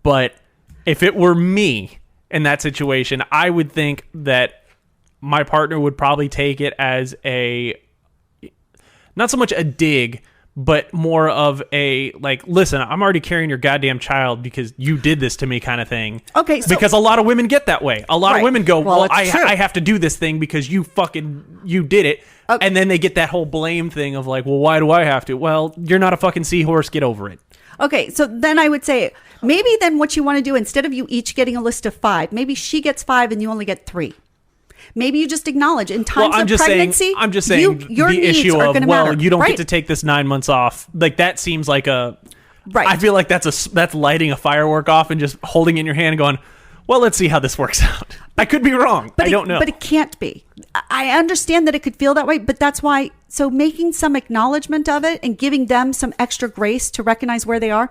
But if it were me in that situation, I would think that my partner would probably take it as not so much a dig, but more of a, like, listen, I'm already carrying your goddamn child because you did this to me kind of thing. Okay. So, because a lot of women get that way. A lot of women go, well, I have to do this thing because you did it. Okay. And then they get that whole blame thing of like, well, why do I have to? Well, you're not a fucking seahorse. Get over it. Okay. So then I would say maybe then what you want to do, instead of you each getting a list of 5, maybe she gets 5 and you only get 3. Maybe you just acknowledge in times of pregnancy. I'm just saying your the needs issue are of, going to well, matter. you don't get to take this 9 months off. Like, that seems like a... Right. I feel like that's lighting a firework off and just holding it in your hand and going, well, let's see how this works out. I could be wrong. I don't know. But it can't be. I understand that it could feel that way, but that's why... So making some acknowledgement of it and giving them some extra grace to recognize where they are.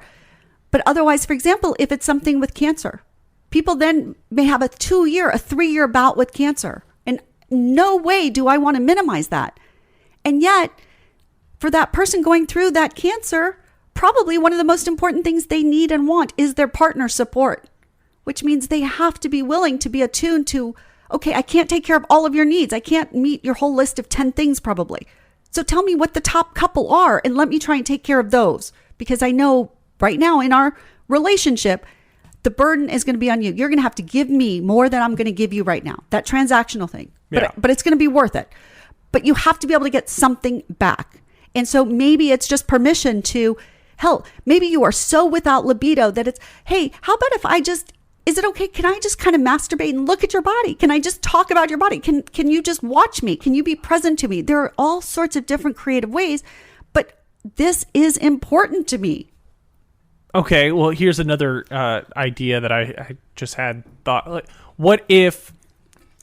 But otherwise, for example, if it's something with cancer, people then may have a 2-year, a 3-year bout with cancer. And no way do I want to minimize that. And yet, for that person going through that cancer, probably one of the most important things they need and want is their partner support, which means they have to be willing to be attuned to, okay, I can't take care of all of your needs. I can't meet your whole list of 10 things probably. So tell me what the top couple are and let me try and take care of those. Because I know right now in our relationship, the burden is going to be on you. You're going to have to give me more than I'm going to give you right now. That transactional thing. Yeah. But it's going to be worth it. But you have to be able to get something back. And so maybe it's just permission to, hell, maybe you are so without libido that it's, hey, how about if is it okay? Can I just kind of masturbate and look at your body? Can I just talk about your body? Can you just watch me? Can you be present to me? There are all sorts of different creative ways, but this is important to me. Okay, well, here's another idea that I just had thought. Like, what if,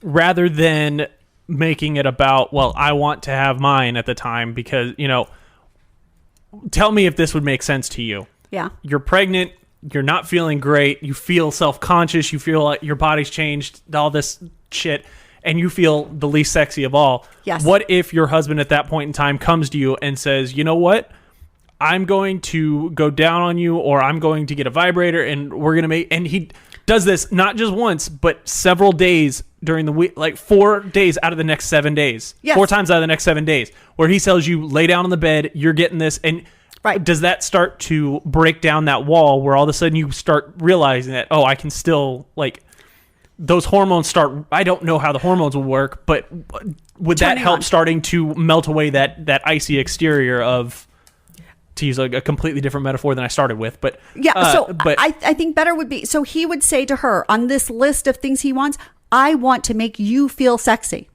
rather than making it about, well, I want to have mine at the time because, tell me if this would make sense to you. Yeah. You're pregnant. You're not feeling great. You feel self-conscious. You feel like your body's changed, all this shit, and you feel the least sexy of all. Yes. What if your husband at that point in time comes to you and says, you know what? I'm going to go down on you, or I'm going to get a vibrator, and we're going to make... And he does this not just once, but several days during the week, like 4 days out of the next 7 days. Yes. 4 times out of the next 7 days, where he tells you, lay down on the bed, you're getting this, and... Right. Does that start to break down that wall where all of a sudden you start realizing that, oh, I can still, like, those hormones start... I don't know how the hormones will work, but would that help starting to melt away that icy exterior of... To use a completely different metaphor than I started with, but... Yeah, I think better would be... So he would say to her, on this list of things he wants, I want to make you feel sexy.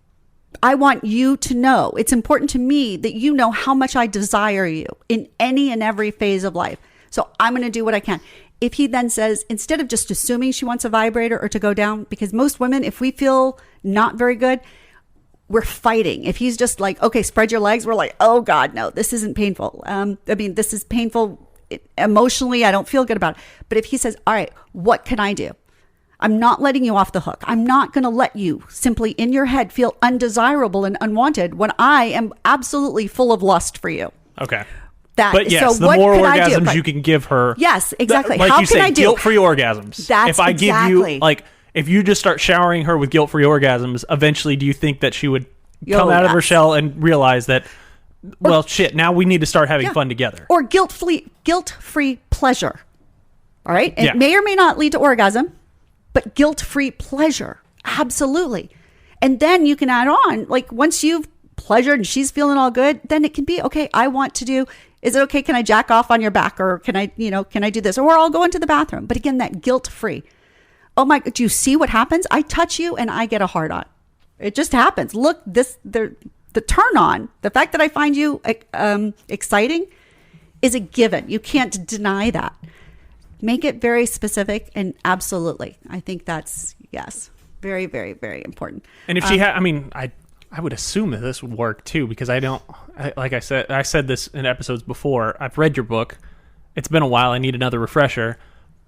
I want you to know. It's important to me that you know how much I desire you in any and every phase of life. So I'm going to do what I can. If he then says, instead of just assuming she wants a vibrator or to go down, because most women, if we feel not very good, we're fighting. If he's just like, okay, spread your legs, we're like, oh God, no, this isn't painful. This is painful emotionally. I don't feel good about it. But if he says, all right, what can I do? I'm not letting you off the hook. I'm not going to let you simply in your head feel undesirable and unwanted when I am absolutely full of lust for you. Okay. But yes, the more orgasms you can give her. Yes, exactly. Like how you can say, I do? Guilt-free orgasms. That's if I give you, like, if you just start showering her with guilt-free orgasms, eventually do you think that she would come out of her shell and realize that, well, shit, now we need to start having fun together? Or guilt-free pleasure. All right? It may or may not lead to orgasm, but guilt-free pleasure. Absolutely. And then you can add on, like, once you've pleasured and she's feeling all good, then it can be, okay, I want to do, is it okay? Can I jack off on your back? Or can I do this? Or I'll go into the bathroom. But again, that guilt-free. Oh my, do you see what happens? I touch you and I get a hard on. It just happens. Look, the turn on, the fact that I find you exciting is a given. You can't deny that. Make it very specific and absolutely. I think that's, yes, very, very, very important. And if she had, I would assume that this would work too, because like I said this in episodes before, I've read your book. It's been a while. I need another refresher.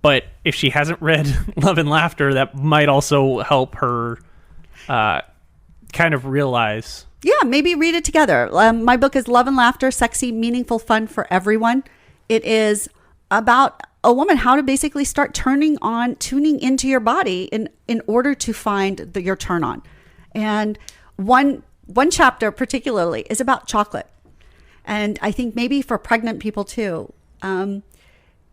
But if she hasn't read Love and Laughter, that might also help her kind of realize. Yeah, maybe read it together. My book is Love and Laughter, Sexy, Meaningful Fun for Everyone. It is about a woman, how to basically start tuning into your body in order to find your turn on. And one chapter particularly is about chocolate. And I think maybe for pregnant people too,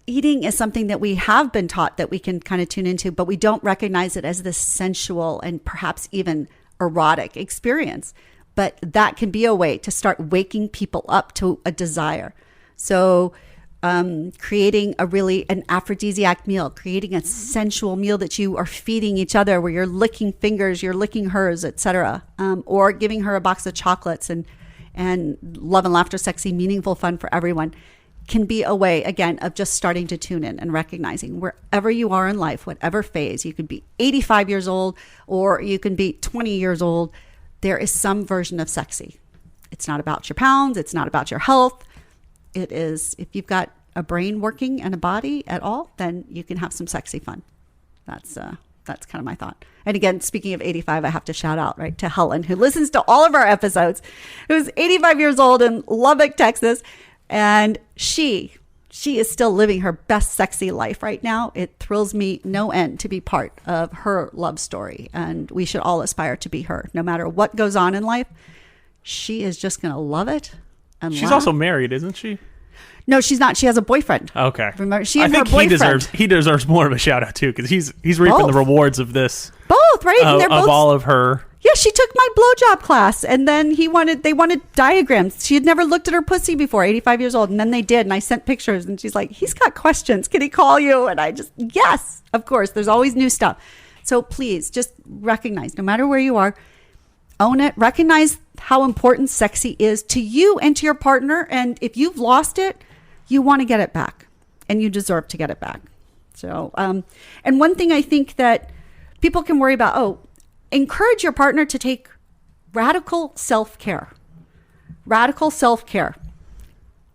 eating is something that we have been taught that we can kind of tune into, but we don't recognize it as this sensual and perhaps even erotic experience. But that can be a way to start waking people up to a desire. So creating an aphrodisiac meal, creating a sensual meal that you are feeding each other, where you're licking fingers, you're licking hers, etc. Or giving her a box of chocolates and Love and Laughter, Sexy, Meaningful Fun for Everyone can be a way, again, of just starting to tune in and recognizing wherever you are in life, whatever phase, you could be 85 years old or you can be 20 years old, there is some version of sexy. It's not about your pounds. It's not about your health. It is, if you've got a brain working and a body at all, then you can have some sexy fun. That's kind of my thought. And again, speaking of 85, I have to shout out to Helen, who listens to all of our episodes, who's 85 years old in Lubbock, Texas. And she is still living her best sexy life right now. It thrills me no end to be part of her love story. And we should all aspire to be her. No matter what goes on in life, she is just going to love it. And she's laugh. also married, isn't she? No, she's not. She has a boyfriend. Okay. Remember, she and I her think boyfriend. he deserves more of a shout out too, because he's reaping the rewards of this. Both, right? And they're both, of all of her. Yeah, she took my blowjob class, and then they wanted diagrams. She had never looked at her pussy before, 85 years old, and then they did, and I sent pictures, and she's like, he's got questions. Can he call you? And I just, yes, of course. There's always new stuff. So please just recognize, no matter where you are, own it. Recognize how important sexy is to you and to your partner, and if you've lost it, you want to get it back, and you deserve to get it back. So, and one thing I think that people can worry about, encourage your partner to take radical self-care. Radical self-care.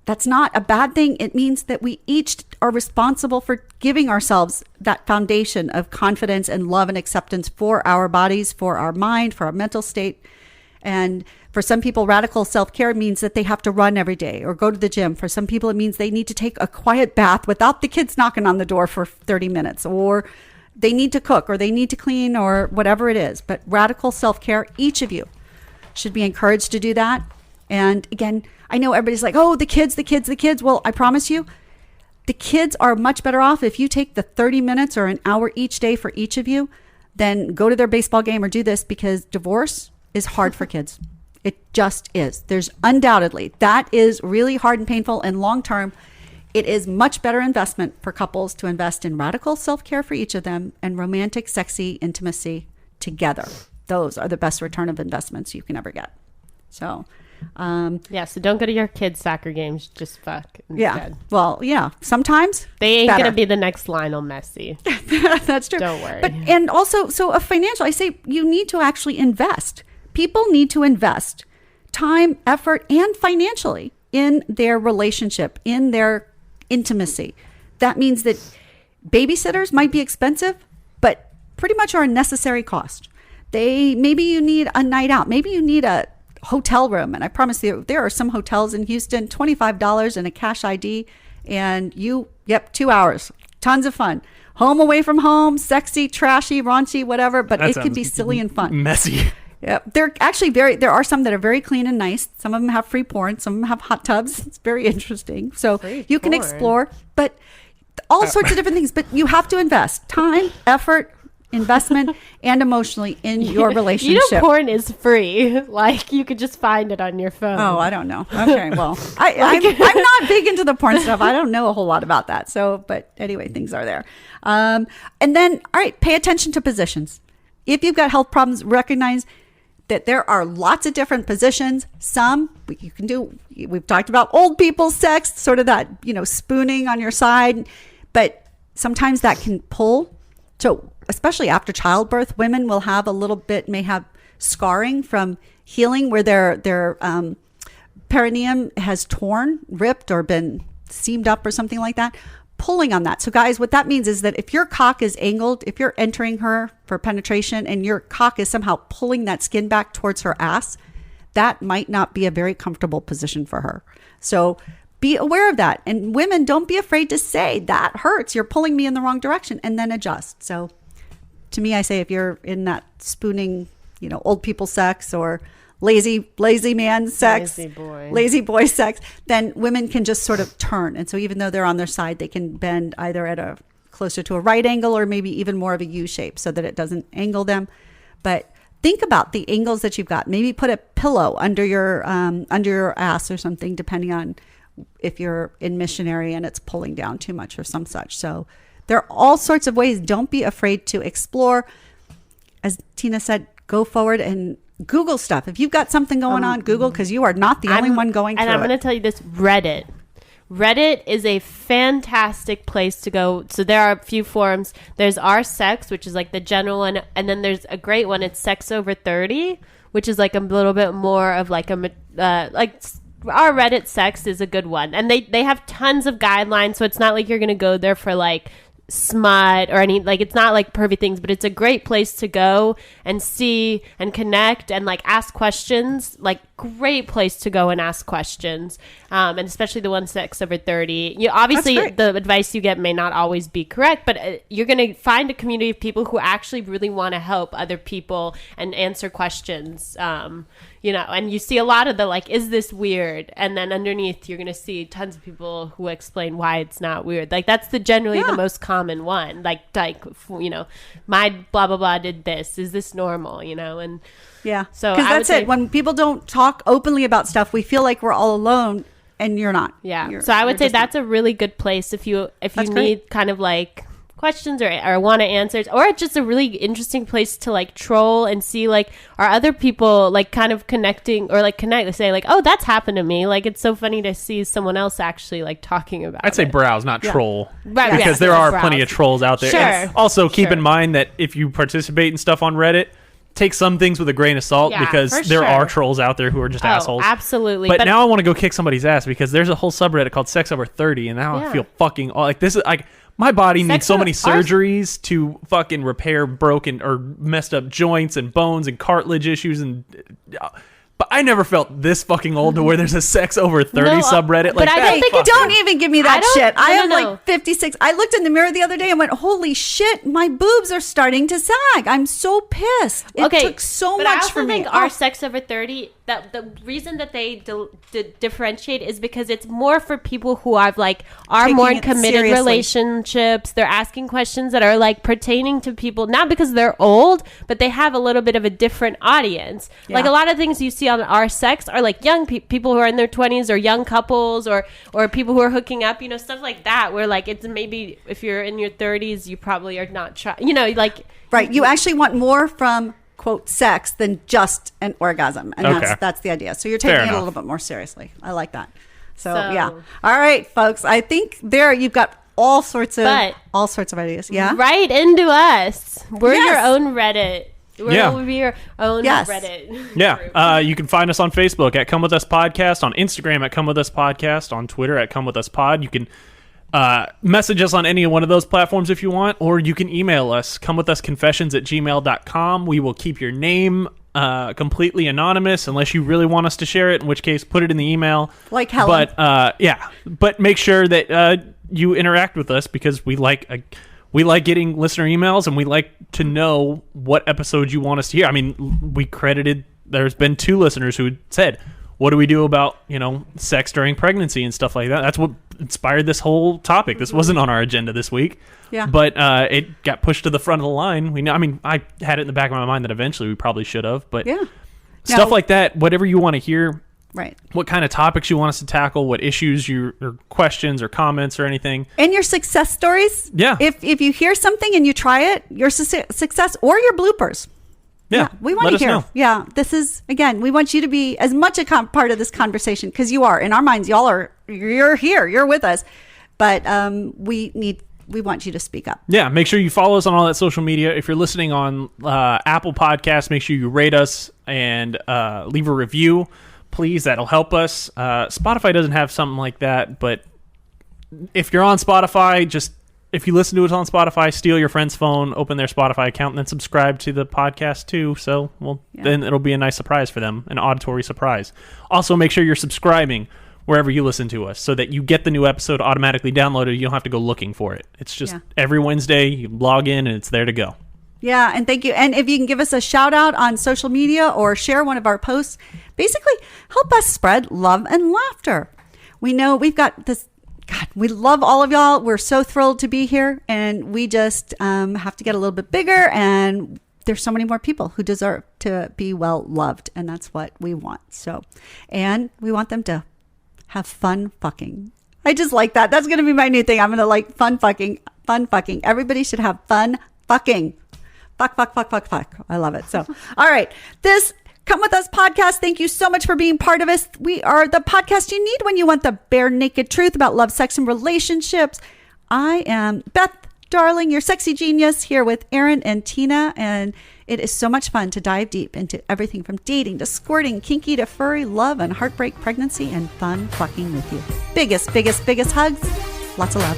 That's not a bad thing. It means that we each are responsible for giving ourselves that foundation of confidence and love and acceptance for our bodies, for our mind, for our mental state. And for some people, radical self-care means that they have to run every day or go to the gym. For some people, it means they need to take a quiet bath without the kids knocking on the door for 30 minutes, or they need to cook, or they need to clean, or whatever it is. But radical self-care, each of you should be encouraged to do that. And again, I know everybody's like, the kids. Well, I promise you, the kids are much better off if you take the 30 minutes or an hour each day for each of you, then go to their baseball game or do this, because divorce is hard for kids. It just is. There's undoubtedly, that is really hard and painful, and long-term, it is much better investment for couples to invest in radical self-care for each of them and romantic, sexy intimacy together. Those are the best return of investments you can ever get. So, so don't go to your kids' soccer games. Just fuck instead. Yeah. Well, yeah. Sometimes they ain't gonna be the next Lionel Messi. That's true. Don't worry. But and also, so a financial, I say you need to actually invest. People need to invest time, effort, and financially in their relationship, in their intimacy. That means that babysitters might be expensive, but pretty much are a necessary cost. Maybe you need a night out. Maybe you need a hotel room. And I promise you, there are some hotels in Houston, $25 and a cash ID. And 2 hours, tons of fun. Home away from home, sexy, trashy, raunchy, whatever. But it can be silly and fun. Messy. Yeah, they're actually there are some that are very clean and nice. Some of them have free porn. Some of them have hot tubs. It's very interesting. So you can explore, but all sorts of different things. But you have to invest time, effort, investment and emotionally in your relationship. You know, porn is free. Like, you could just find it on your phone. Oh, I don't know. Okay, well, I'm not big into the porn stuff. I don't know a whole lot about that. So, but anyway, things are there. And then, all right, pay attention to positions. If you've got health problems, recognize that there are lots of different positions. Some you can do. We've talked about old people sex, sort of that, spooning on your side, but sometimes that can pull. So especially after childbirth, women will have may have scarring from healing where their perineum has torn, ripped, or been seamed up or something like that. Pulling on that. So guys, what that means is that if your cock is angled, if you're entering her for penetration and your cock is somehow pulling that skin back towards her ass, that might not be a very comfortable position for her. So be aware of that. And women, don't be afraid to say that hurts. You're pulling me in the wrong direction, and then adjust. So to me, I say if you're in that spooning, old people sex or lazy man sex, lazy boy sex, then women can just sort of turn. And so even though they're on their side, they can bend either at closer to a right angle or maybe even more of a U shape so that it doesn't angle them. But think about the angles that you've got. Maybe put a pillow under your ass or something, depending on if you're in missionary and it's pulling down too much or some such. So there are all sorts of ways. Don't be afraid to explore. As Tina said, go forward and Google stuff. If you've got something going on, Google, because you are not the only one going through it. And I'm going to tell you this, Reddit. Reddit is a fantastic place to go. So there are a few forums. There's R Sex, which is like the general one. And then there's a great one. It's Sex Over 30, which is like a little bit more of like our Reddit Sex is a good one. And they have tons of guidelines. So it's not like you're going to go there for like smut or any, like, it's not like pervy things, but it's a great place to go and see and connect and like ask questions. Like, great place to go and ask questions, and especially the one Sex Over 30. Obviously the advice you get may not always be correct, but you're going to find a community of people who actually really want to help other people and answer questions. And you see a lot of the like, is this weird? And then underneath you're going to see tons of people who explain why it's not weird. Like, that's generally the most common one. Like my blah blah blah did this. Is this normal? And yeah. So because that's it. When people don't talk openly about stuff, we feel like we're all alone, and you're not. Yeah. So I would say that's a really good place if you need kind of like questions or want answers, or it's just a really interesting place to like troll and see like, are other people like kind of connecting or like connect, say like, oh, that's happened to me. Like, it's so funny to see someone else actually like talking about it. I'd say browse, not troll. Right, because there are plenty of trolls out there. Sure. And also keep in mind that if you participate in stuff on Reddit, take some things with a grain of salt, because there are trolls out there who are just assholes. Absolutely. But now I want to go kick somebody's ass because there's a whole subreddit called Sex Over 30, and now I feel fucking like this is like, my body needs so many surgeries to fucking repair broken or messed up joints and bones and cartilage issues, and but I never felt this fucking old to where there's a Sex Over 30 subreddit. But like, I don't think don't even give me that shit. I am no. like 56. I looked in the mirror the other day and went, holy shit, my boobs are starting to sag. I'm so pissed. It took so much for me. I also think our Sex Over 30, that the reason that they differentiate is because it's more for people who are more in committed relationships. They're asking questions that are like pertaining to people, not because they're old, but they have a little bit of a different audience. Yeah. Like, a lot of things you see on our sex are like young people who are in their 20s, or young couples, or people who are hooking up, stuff like that, where like, it's maybe if you're in your 30s, you probably are not trying, like, right. You actually want more from quote sex than just an orgasm, and that's the idea. So you're taking it a little bit more seriously. I like that. So yeah. All right, folks. I think there you've got all sorts of ideas. Yeah. Write into us. We're your own Reddit. We'll be your own Reddit. Yeah. You can find us on Facebook at Come With Us Podcast, on Instagram at Come With Us Podcast, on Twitter at Come With Us Pod. You can message us on any one of those platforms if you want, or you can email us, comewithusconfessions@gmail.com. We will keep your name completely anonymous unless you really want us to share it, in which case put it in the email. Like Helen. But make sure that you interact with us, because we like getting listener emails, and we like to know what episodes you want us to hear. I mean, there's been 2 listeners who said, what do we do about, sex during pregnancy and stuff like that? That's what inspired this whole topic. This wasn't on our agenda this week. Yeah. But it got pushed to the front of the line. I had it in the back of my mind that eventually we probably should have. But stuff like that, whatever you want to hear, right? What kind of topics you want us to tackle, what issues or questions or comments or anything. And your success stories. Yeah. If you hear something and you try it, your success or your bloopers. Yeah, we want to hear. Know. Yeah, this is, again, we want you to be as much a part of this conversation, because you are. In our minds, you're here, you're with us. But we want you to speak up. Yeah, make sure you follow us on all that social media. If you're listening on Apple Podcasts, make sure you rate us and leave a review. Please, that'll help us. Spotify doesn't have something like that, but if you're on Spotify, if you listen to it on Spotify, steal your friend's phone, open their Spotify account, and then subscribe to the podcast too. So, then it'll be a nice surprise for them, an auditory surprise. Also, make sure you're subscribing wherever you listen to us so that you get the new episode automatically downloaded. You don't have to go looking for it. It's just every Wednesday, you log in and it's there to go. Yeah, and thank you. And if you can give us a shout out on social media or share one of our posts, basically help us spread love and laughter. We know we've got this. God, we love all of y'all. We're so thrilled to be here, and we just have to get a little bit bigger, and there's so many more people who deserve to be well loved, and that's what we want. So, and we want them to have fun fucking. I just like that. That's going to be my new thing. I'm going to like fun fucking. Everybody should have fun fucking. Fuck. I love it. So, all right. This Come With Us podcast. Thank you so much for being part of us. We are the podcast you need when you want the bare naked truth about love, sex, and relationships. I am Beth Darling, your sexy genius, here with Aaron and Tina. And it is so much fun to dive deep into everything from dating to squirting, kinky to furry, love and heartbreak, pregnancy, and fun fucking with you. Biggest hugs. Lots of love.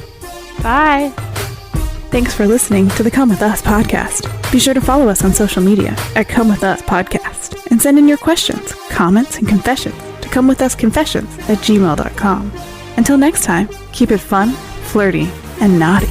Bye. Thanks for listening to the Come With Us podcast. Be sure to follow us on social media at Come With Us Podcast and send in your questions, comments, and confessions to comewithusconfessions@gmail.com. Until next time, keep it fun, flirty, and naughty.